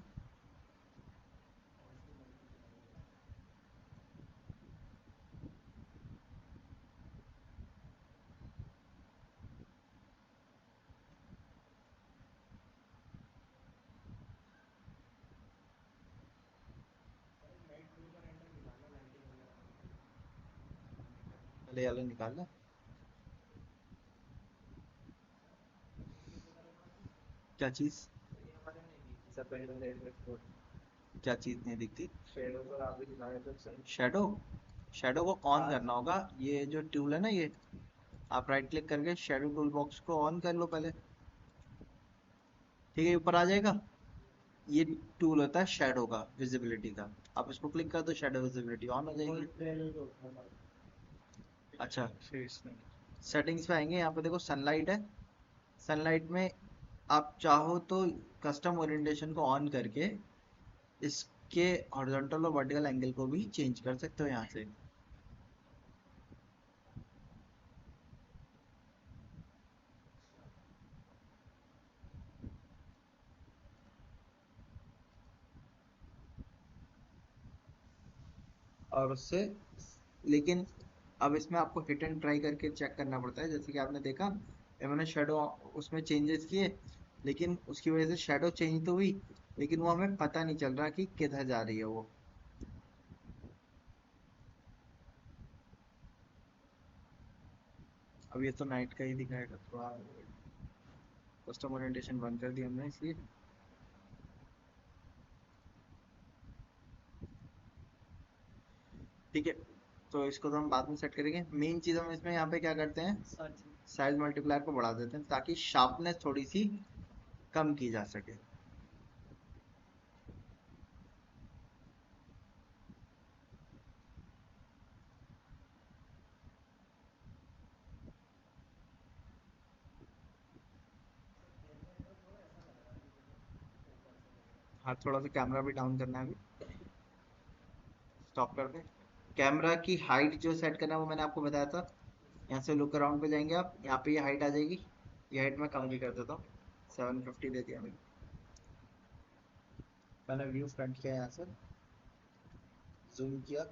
पहले ये वाला निकाल ला। क्या चीज, सब पहले क्या चीज नहीं दिखती? शेडो पर आप भी दिखाए थे सर। शेडो, शेडो को ऑन करना होगा, ये जो टूल है ना ये, आप राइट क्लिक करके शेडो टूल बॉक्स को ऑन कर लो पहले, ठीक है, ऊपर आ जाएगा। ये टूल होता है शेडो का, विजिबिलिटी का, आप इसको क्लिक कर दो, शेडो विजिबिलिटी ऑन हो जाएगी। अच्छा, सेटिंग्स पे आएंगे, यहाँ पे देखो सनलाइट है, सनलाइट में आप चाहो तो कस्टम ओरिएंटेशन को ऑन करके इसके हॉरिजॉन्टल और वर्टिकल एंगल को भी चेंज कर सकते हो यहाँ से। और उससे, लेकिन अब इसमें आपको हिट एंड ट्राई करके चेक करना पड़ता है, जैसे कि आपने देखा ये मैंने शेडो उसमें चेंजेस किए, लेकिन उसकी वजह से शेडो चेंज तो हुई, लेकिन वो हमें पता नहीं चल रहा कि किधर जा रही है वो। अब ये तो नाइट का ही दिखाएगा, थोड़ा कस्टम ओरिएंटेशन बंद कर दिया हमने इसलिए। ठीक है, तो इसको तो हम बाद में सेट करेंगे। मेन चीज़ हम इसमें यहाँ पे क्या करते हैं, साइज मल्टीप्लायर को बढ़ा देते हैं ताकि शार्पनेस थोड़ी सी कम की जा सके। हाँ, थोड़ा सा कैमरा भी डाउन करना है अभी, स्टॉप कर दे। कैमरा की हाइट जो सेट करना है वो मैंने आपको बताया था। यहाँ से लुक अराउंड पे जाएंगे आप, यहाँ पे ये हाइट आ जाएगी, ये हाइट मैं कम भी कर देता हूँ, 750 दे दिया मैंने। मैंने व्यू फ्रंट किया यहाँ से, जूम किया,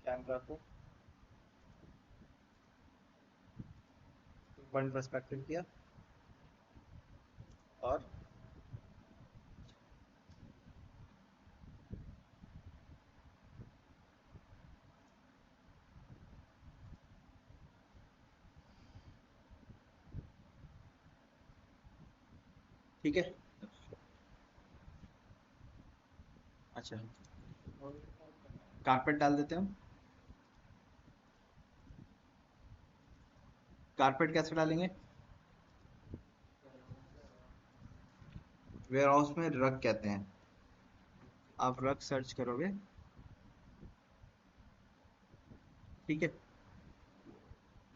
कैमरा को वन पर्सपेक्टिव किया, और ठीक है। अच्छा, कारपेट डाल देते हैं हम। कारपेट कैसे डालेंगे, वेयर हाउस में रग कहते हैं, आप रग सर्च करोगे, ठीक है,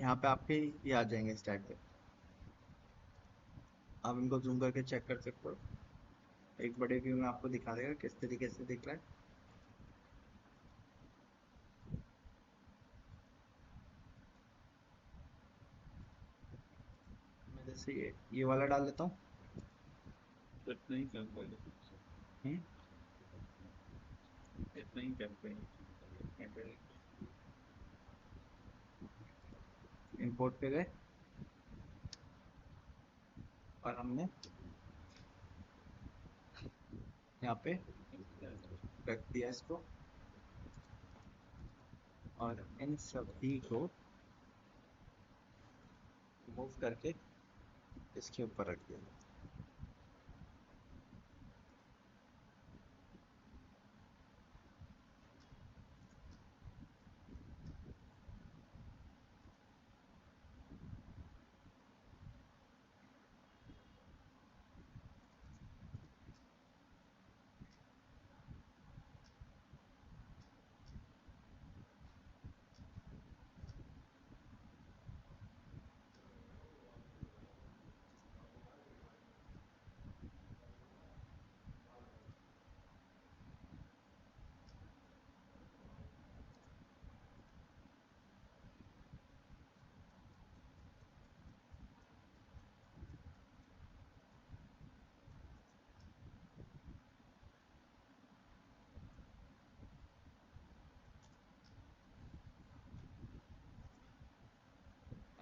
यहाँ पे आपके ये आ जाएंगे इस टाइप पे, आप इनको जूम करके चेक कर सकते हो, एक बड़े व्यू में आपको दिखा देगा किस तरीके से दिख रहा है। मैं जैसे ये वाला डाल लेता हूँ। इतना ही कर पाएंगे, हम्म, इतना ही कर पाएंगे। इंपोर्ट पे गए, और हमने यहाँ पे रख दिया इसको, और इन सभी को मूव करके इसके ऊपर रख दिया।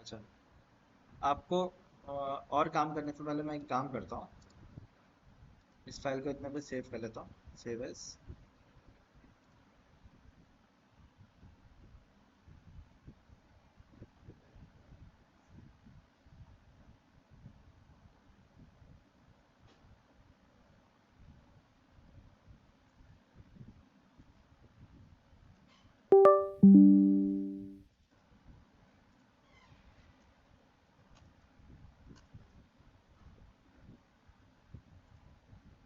अच्छा, आपको और काम करने से पहले मैं एक काम करता हूँ, इस फाइल को इतना पे सेव कर लेता हूँ, सेव एज।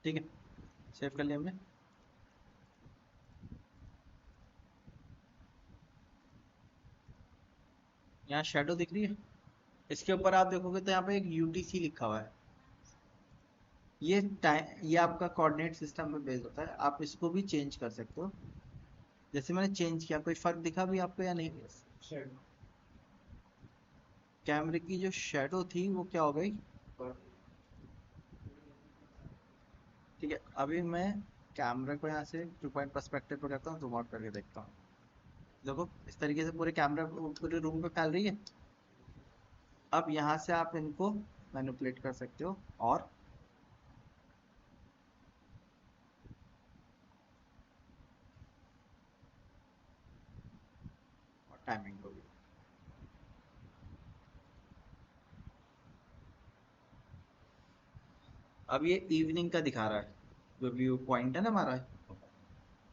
ठीक है, सेव कर लिया हमने। यहाँ शेडो दिख रही है, इसके ऊपर आप देखोगे तो यहाँ पे एक यूटीसी लिखा हुआ है। ये टाइम, ये आपका कोऑर्डिनेट सिस्टम पे बेस्ड होता है, आप इसको भी चेंज कर सकते हो। जैसे मैंने चेंज किया, कोई फर्क दिखा भी आपको या नहीं? शेड कैमरे की जो शेडो थी वो क्या हो गई? ठीक है, अभी मैं कैमरे को यहाँ से 2 पॉइंट पर्सपेक्टिव पे करता हूँ, जूम आउट करके देखता हूँ। देखो इस तरीके से पूरे कैमरा पूरे रूम पे फैल रही है। अब यहाँ से आप इनको मैनिपुलेट कर सकते हो और टाइमिंग को भी। अब ये इवनिंग का दिखा रहा है, जो व्यू पॉइंट है ना हमारा।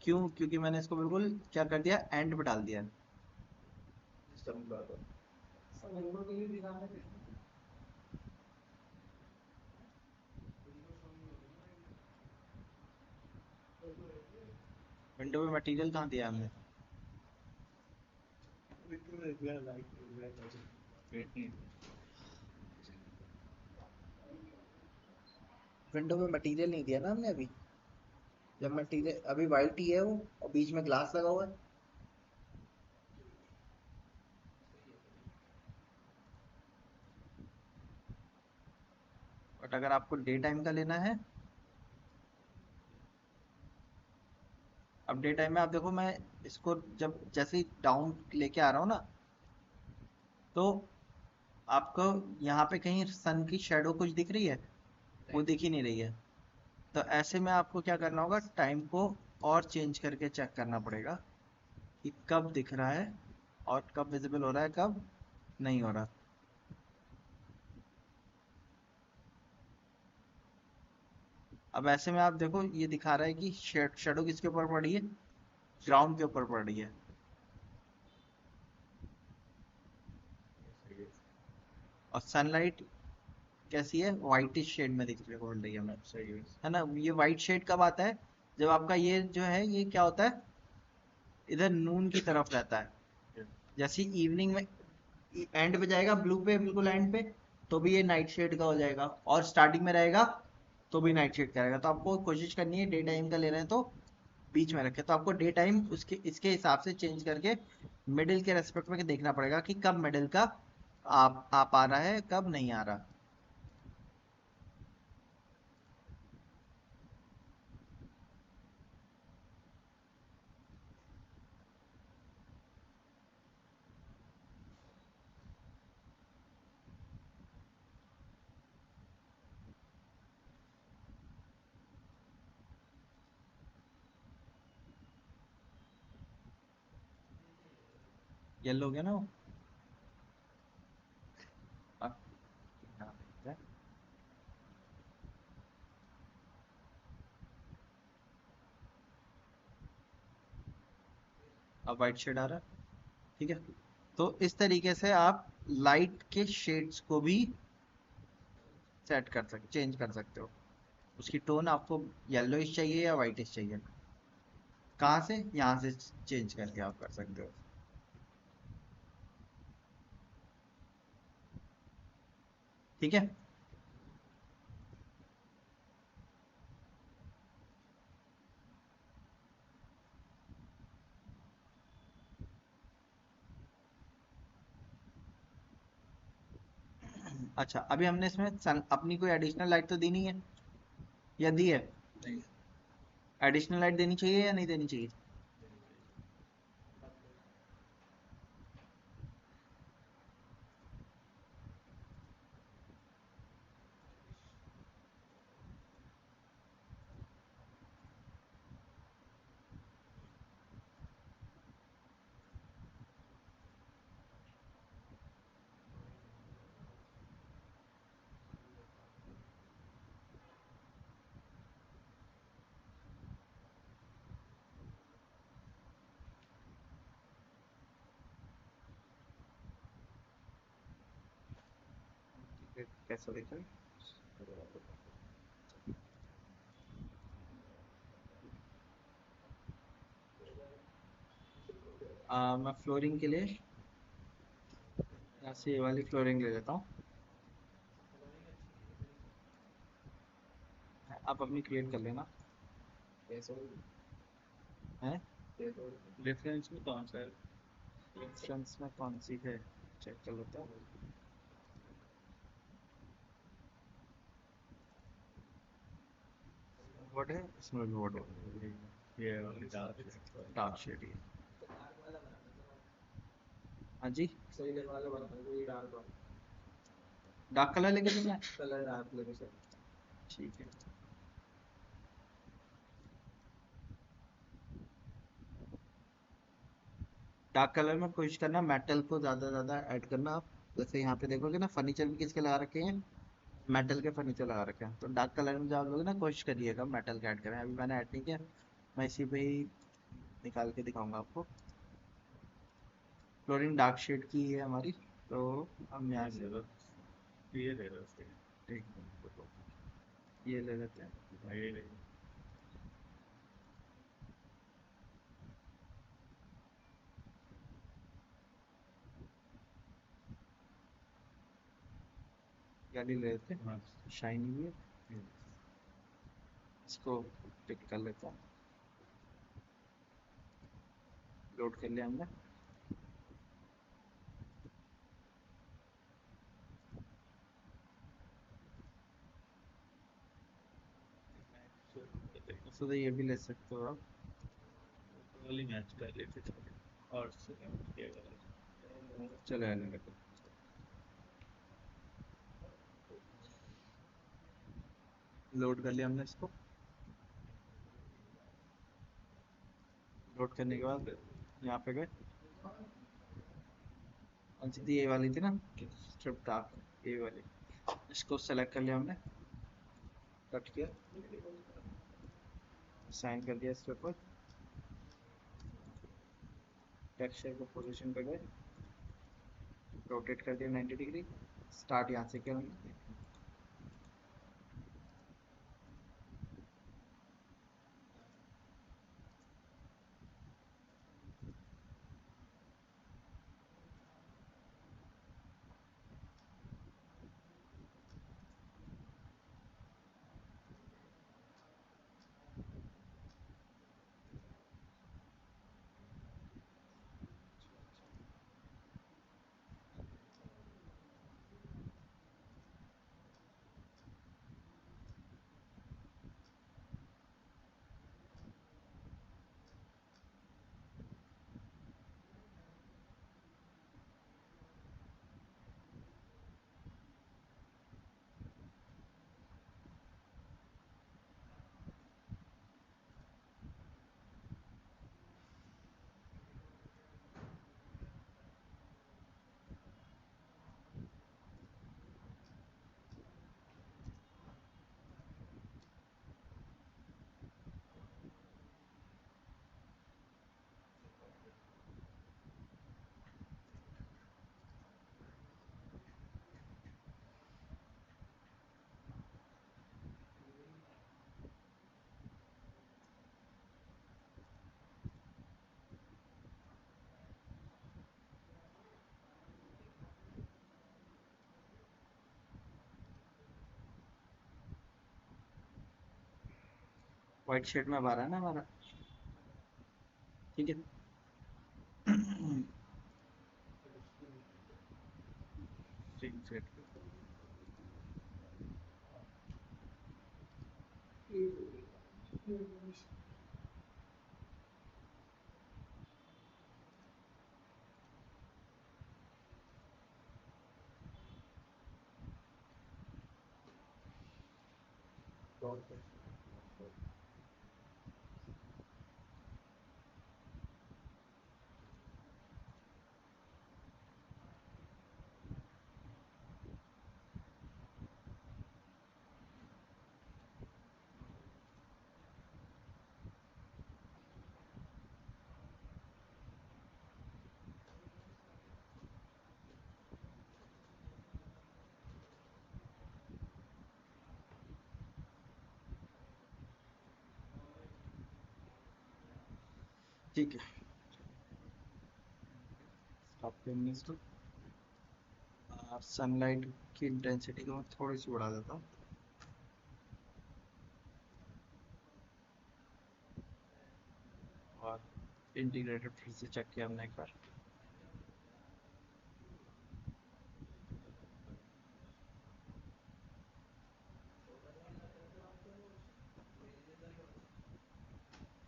क्यों? क्योंकि मैंने इसको बिल्कुल क्या कर दिया, एंड पे डाल दिया है। सिस्टम का तो सब विंडो के लिए दिखाना है। विंडो में मटेरियल कहाँ दिया हमने? लाइट वेट नहीं। विंडो में मटेरियल नहीं दिया ना हमने अभी। जब मटेरियल अभी वाइट ही है वो, और बीच में ग्लास लगा हुआ है। बट अगर आपको डे टाइम का लेना है, अब डे टाइम में आप देखो, मैं इसको जब जैसे ही डाउन लेके आ रहा हूँ ना, तो आपको यहाँ पे कहीं सन की शेडो कुछ दिख रही है? वो दिख ही नहीं रही है। तो ऐसे में आपको क्या करना होगा, टाइम को और चेंज करके चेक करना पड़ेगा कि कब दिख रहा है और कब विजिबल हो रहा है, कब नहीं हो रहा। अब ऐसे में आप देखो, ये दिखा रहा है कि शेडो किसके ऊपर पड़ी है? ग्राउंड के ऊपर पड़ रही है। और सनलाइट कैसी है? वाइटिश शेड में दिख रही है हमें, सही है। है ना? ये वाइट शेड कब आता है? जब आपका ये जो है, ये क्या होता है, इधर नून की तरफ रहता है। जैसे इवनिंग में एंड पे जाएगा, ब्लू पे बिल्कुल एंड पे, तो भी ये नाइट शेड का हो जाएगा। और स्टार्टिंग में रहेगा तो भी नाइट शेड का रहेगा। तो आपको कोशिश करनी है, डे टाइम का ले रहे हैं तो बीच में रखे, तो आपको डे टाइम उसके इसके हिसाब से चेंज करके मिडिल के रेस्पेक्ट में देखना पड़ेगा कि कब मिडिल का आप आ रहा है, कब नहीं आ रहा। येलो हो गया ना वो? अब यहाँ देखते हैं। अब वाइट शेड आ रहा है। ठीक है, तो इस तरीके से आप लाइट के शेड्स को भी सेट कर सकते, चेंज कर सकते हो। उसकी टोन आपको येलोइश चाहिए या वाइटिश चाहिए, कहाँ से? यहाँ से चेंज करके आप कर सकते हो। ठीक है, अच्छा अभी हमने इसमें अपनी कोई एडिशनल लाइट तो दी नहीं है, या दी है? नहीं। एडिशनल लाइट देनी चाहिए या नहीं देनी चाहिए? कैसा दिख रहा है? मैं फ्लोरिंग के लिए यहाँ से ये वाली फ्लोरिंग ले लेता हूँ। आप अपनी क्रिएट कर लेना है। रेफरेंस में कौन सा है? रेफरेंस में कौन सी है चेक कर लेता हूँ। वर्ड है, इसमें भी वर्ड है। ये वाली डार्क डार्क शेड ही है। हाँ जी, सही लेने वाले बनता है कोई डार्क डार्क कलर लेके देना है। कलर डार्क लेने से ठीक है। डार्क कलर में कोशिश करना मेटल को ज्यादा ज्यादा ऐड करना। आप जैसे यहाँ पे देखोगे ना, फर्नीचर भी किसके लगा रखे हैं, मेटल के फर्नीचर लगा रखे हैं। तो डार्क कलर में जब आप लोग ना कोशिश करिएगा मेटल का ऐड करें। अभी मैंने ऐड नहीं किया, मैं इसी पे ही निकाल के दिखाऊंगा आपको। फ्लोरिंग डार्क शेड की है हमारी, तो हम यहाँ से ये ले रहा है। ठीक है, ये ले लेते हैं। ये ले। गाड़ी ले लेते हैं, हाँ। शाइनी भी है। इसको पिक कर लेता हूँ। लोड कर लिया हमने। तो ये भी ले सकते हो आप। वाली मैच कर लेते थे और ये वाला। चलो आने लगे। लोड कर लिया हमने इसको। लोड करने के बाद यहाँ पे गए, कौन सी थी, ये वाली थी ना स्ट्रिप डार्क, ये वाली। इसको सेलेक्ट कर लिया हमने, कट किया, साइन कर दिया इसके ऊपर। टेक्सचर को पोजीशन पे गए, रोटेट कर दिया 90 डिग्री। स्टार्ट यहाँ से किया हमने। व्हाइट शेड में अब आ रहा है ना हमारा, ठीक है। सिंग सेट ठीक है, स्टॉप करने से सनलाइट की इंटेंसिटी को मैं थोड़ी सी बढ़ा देता हूँ। और इंटीग्रेटेड फिर से चेक किया हमने एक बार।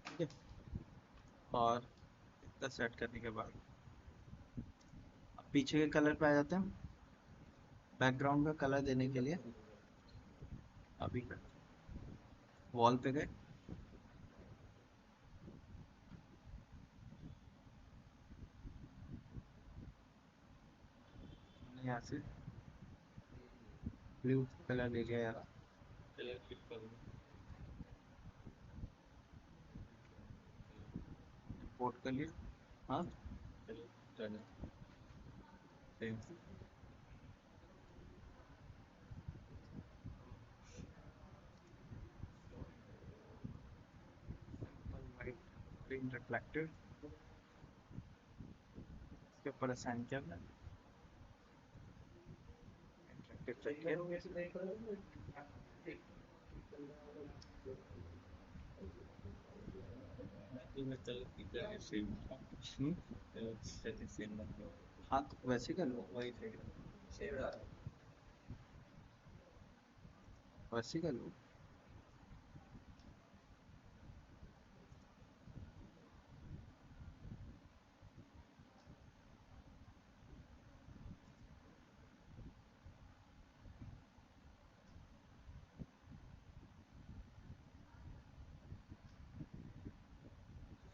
ठीक है, और इतना सेट करने के बाद अब पीछे के कलर पे आ जाते हैं। बैकग्राउंड का कलर देने के लिए अभी वॉल पे गए, हमने यहाँ से ब्लू कलर ले लिया यार, कलर पिक करूँ, इंपोर्ट कर लिया। हाँ, colour done, same white green reflected इसके ऊपर असाइन किया हमने, इंटरेक्टिव चेक किया। में कलर पिक करके सेम हम्म, सेटिंग सेम बन गया। हाँ तो वैसे कर लो, वही थे सेम रहा। वैसे कर लो।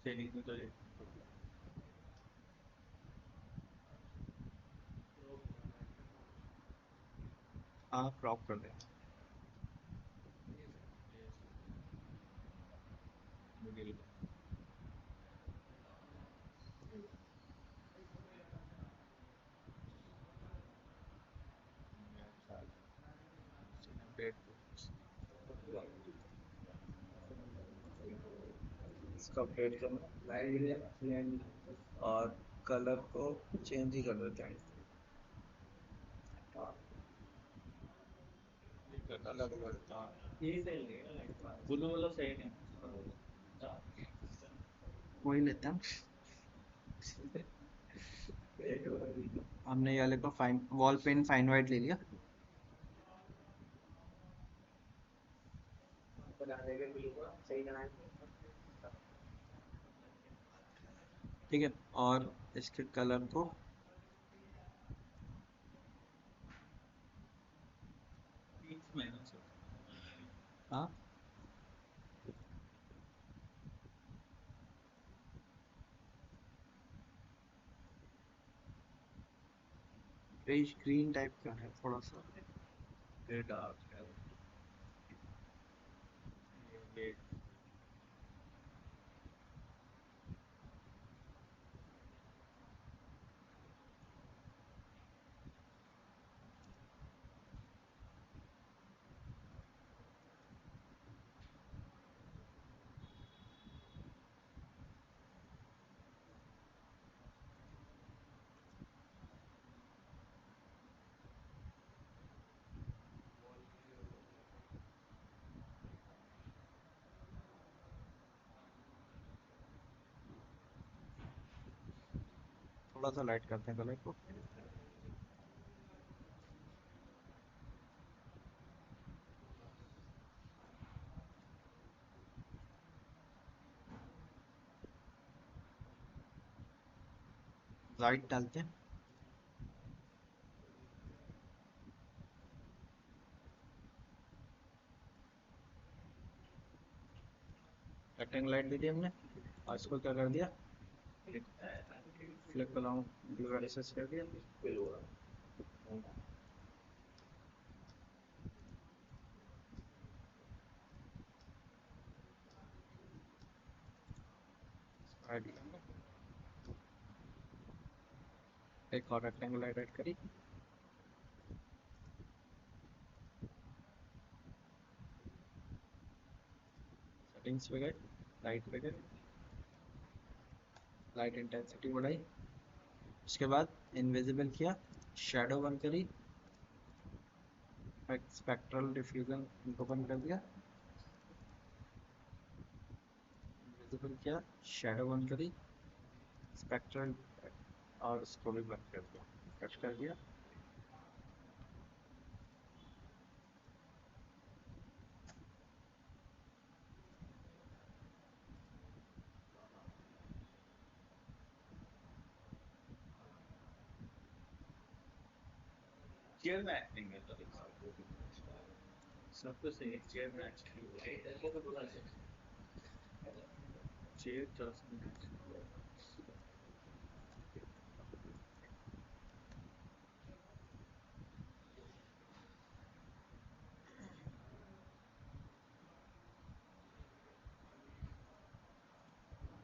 शेडिंग में तो ये हाँ, क्रॉप कर दे। मिडिल इसका अपडेट करना और कलर को चेंज ही कर देते हैं। अलग करता ब्लू वाला सही नहीं, वही लेते हैं। हमने ये वाले को fine wall pen fine white ले लिया। ठीक है, और इसके कलर को माइनस हाँ, ग्रेइश ग्रीन टाइप का है थोड़ा सा। डार्क है ये थोड़ा सा लाइट करते हैं कलर को। लाइट डालते हैं। रेक्टेंगल लाइट दी थी हमने, और इसको क्या कर दिया, फ्लिप अलाउंग ब्लू एक्सेस कर दिया। ऐड करना। एक और रेक्टेंगल लाइट ऐड करी। सेटिंग्स पे गए, लाइट पे गए, लाइट इंटेंसिटी बढ़ाई, उसके बाद इनविजिबल किया, शैडो बंद करी, स्पेक्ट्रल डिफ्यूजन इनको बंद कर दिया, इनविजिबल किया, शैडो बंद करी, स्पेक्ट्रल और इसको भी बंद कर दिया, कट कर दिया। चेयर में एक्टिंग है तो सब तो सही है, चेयर में एक्टिंग चेयर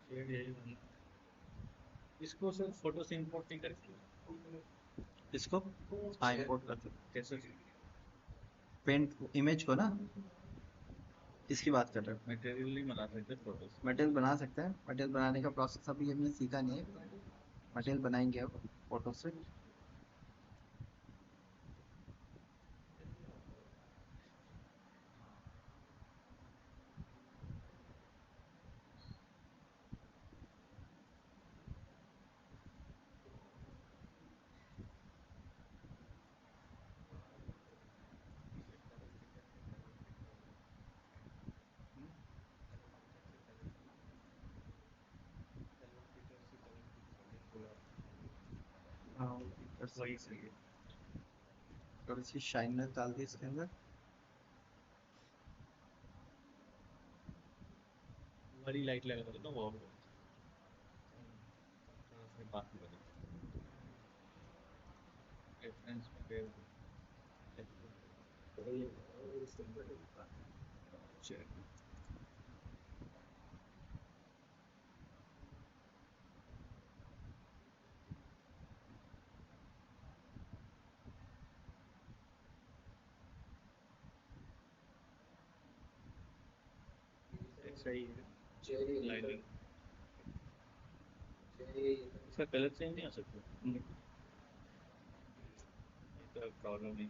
चेयर यही होना। इसको सिर्फ फोटो से इंपोर्ट नहीं करके इसको हाँ इंपोर्ट कर सकते, कैसे पेंट इमेज को ना, इसकी बात कर रहे हो। मटेरियल नहीं बना सकते फोटो से? मटेरियल बना सकते हैं, मटेरियल बनाने का प्रोसेस अभी हमने सीखा नहीं है, मटेरियल बनाएंगे अब फोटो से। हाँ वही सही है। थोड़ी सी शाइननेस डाल दी इसके अंदर। बड़ी लाइट लगा दो ना वो फिर बात करें रेफरेंस में फिर चेयर सही है लाइनिंग इसका कलर चेंज नहीं आ सकता ये तो प्रॉब्लम नहीं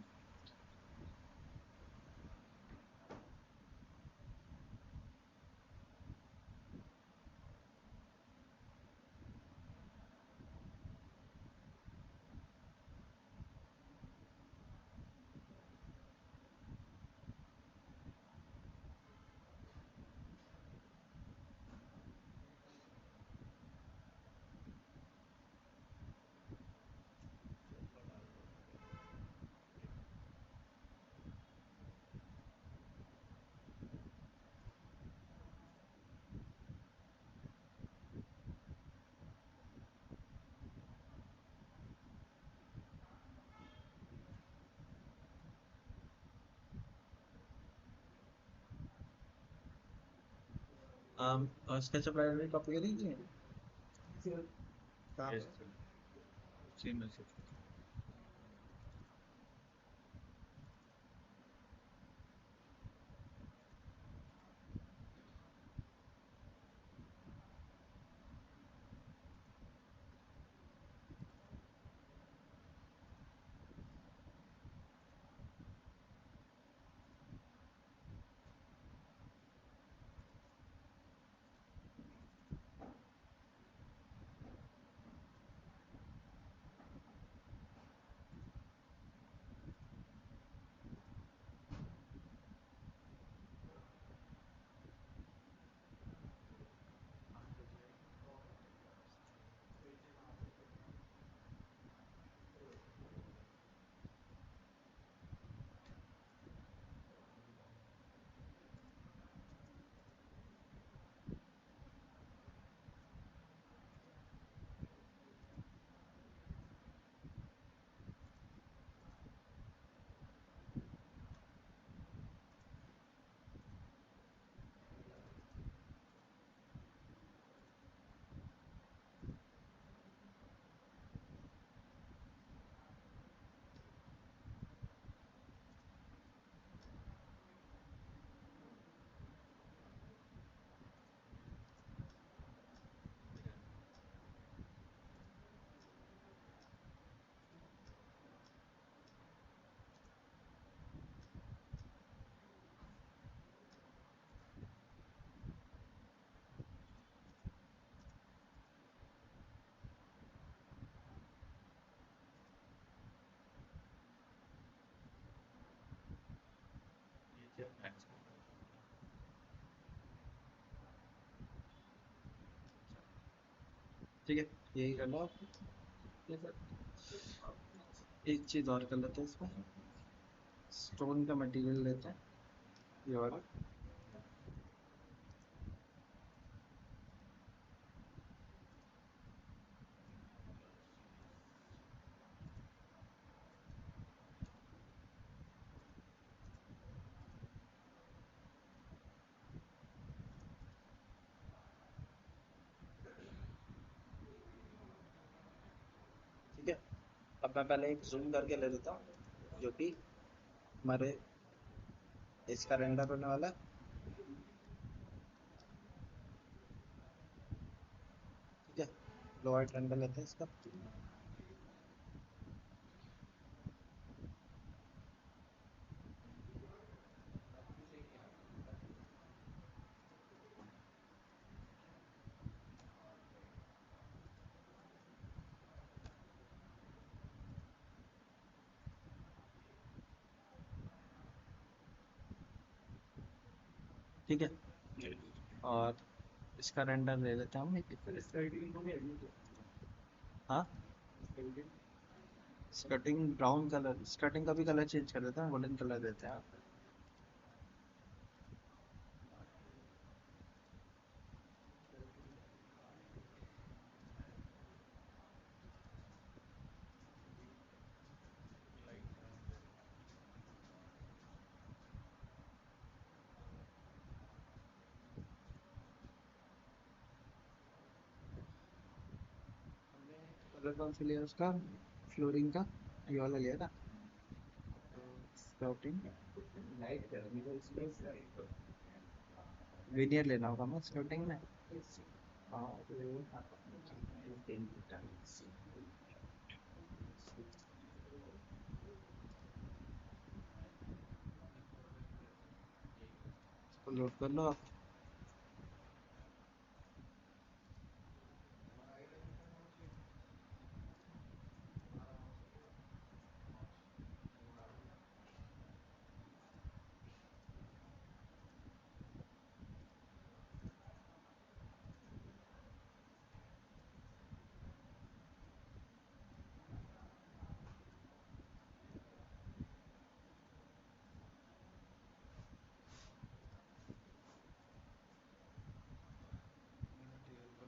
स्केचअप लाइब्रेरी कॉपी करी कहाँ यस पे? सेम मैसेज ठीक है, यही कर लो आप। एक चीज और कर लेते हैं इसमें, स्टोन का मटेरियल लेते हैं ये वाला। ठीक है, अब मैं पहले एक जूम करके ले लेता हूँ जो कि हमारे इसका रेंडर होने वाला है। ठीक है, लो वाइट रेंडर लेते हैं इसका। ठीक है, और इसका रेंडर ले लेते हैं हम एक। हाँ, स्कर्टिंग ब्राउन कलर, स्कर्टिंग का भी कलर चेंज कर देते हैं, गोल्डन कलर देते हैं। कलर कौन सा लिया उसका, फ्लोरिंग का ये वाला लिया था। स्कर्टिंग विनियर लेना होगा ना स्कर्टिंग में। हाँ, इसको लोड कर लो आप।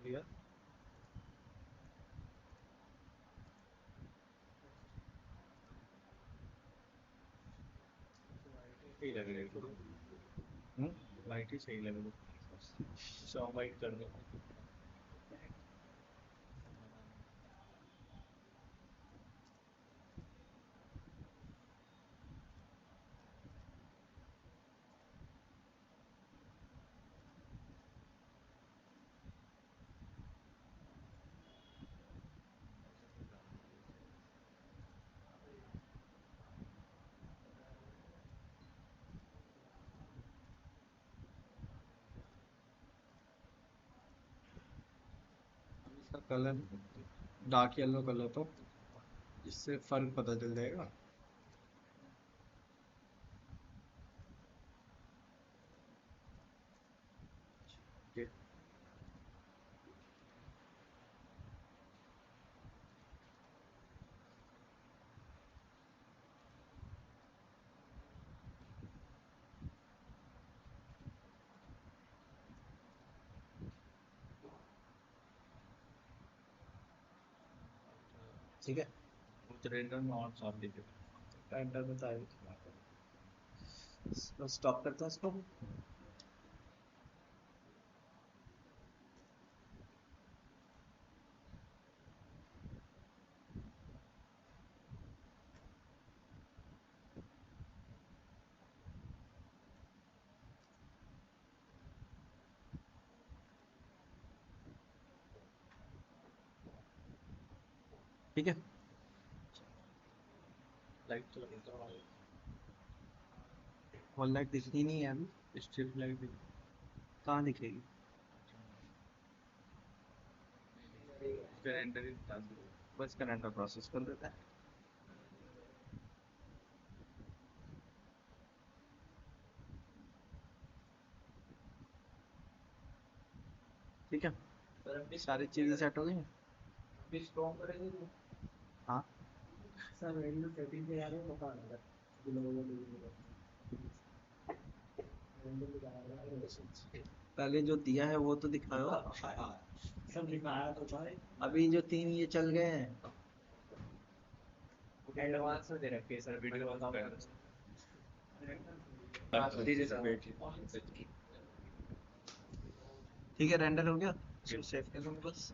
लिया, सही लग रही है। लाइट ही सही लग रही है, सॉफ्ट वाइट कर दो। इसका कलर डार्क येलो कलर तो, इससे फर्क पता चल जाएगा। ठीक ठीक है, कुछ रेंडर में और साफ दिखे। रेंडर बताए, स्टॉप करते हैं इसको। ठीक है, लाइट तो लगता है। हॉल लाइट दिखनी नहीं है अभी। स्ट्रिप लाइट भी कहाँ दिखेगी? रेंडर ही बता दो। बस का रेंडर प्रोसेस कर देता है। ठीक है, सारी चीजें सेट हो गई हैं। हाँ सर रेडियो सेटिंग पे आ रहे हैं बता रहा पहले जो दिया है वो तो दिखाओ। सब दिखाया तो भाई अभी जो 3 ये चल गए हैं एडवांस में दे रखे हैं सर वीडियो ठीक है, रेंडर हो गया, इसको सेव कर लूंगा बस।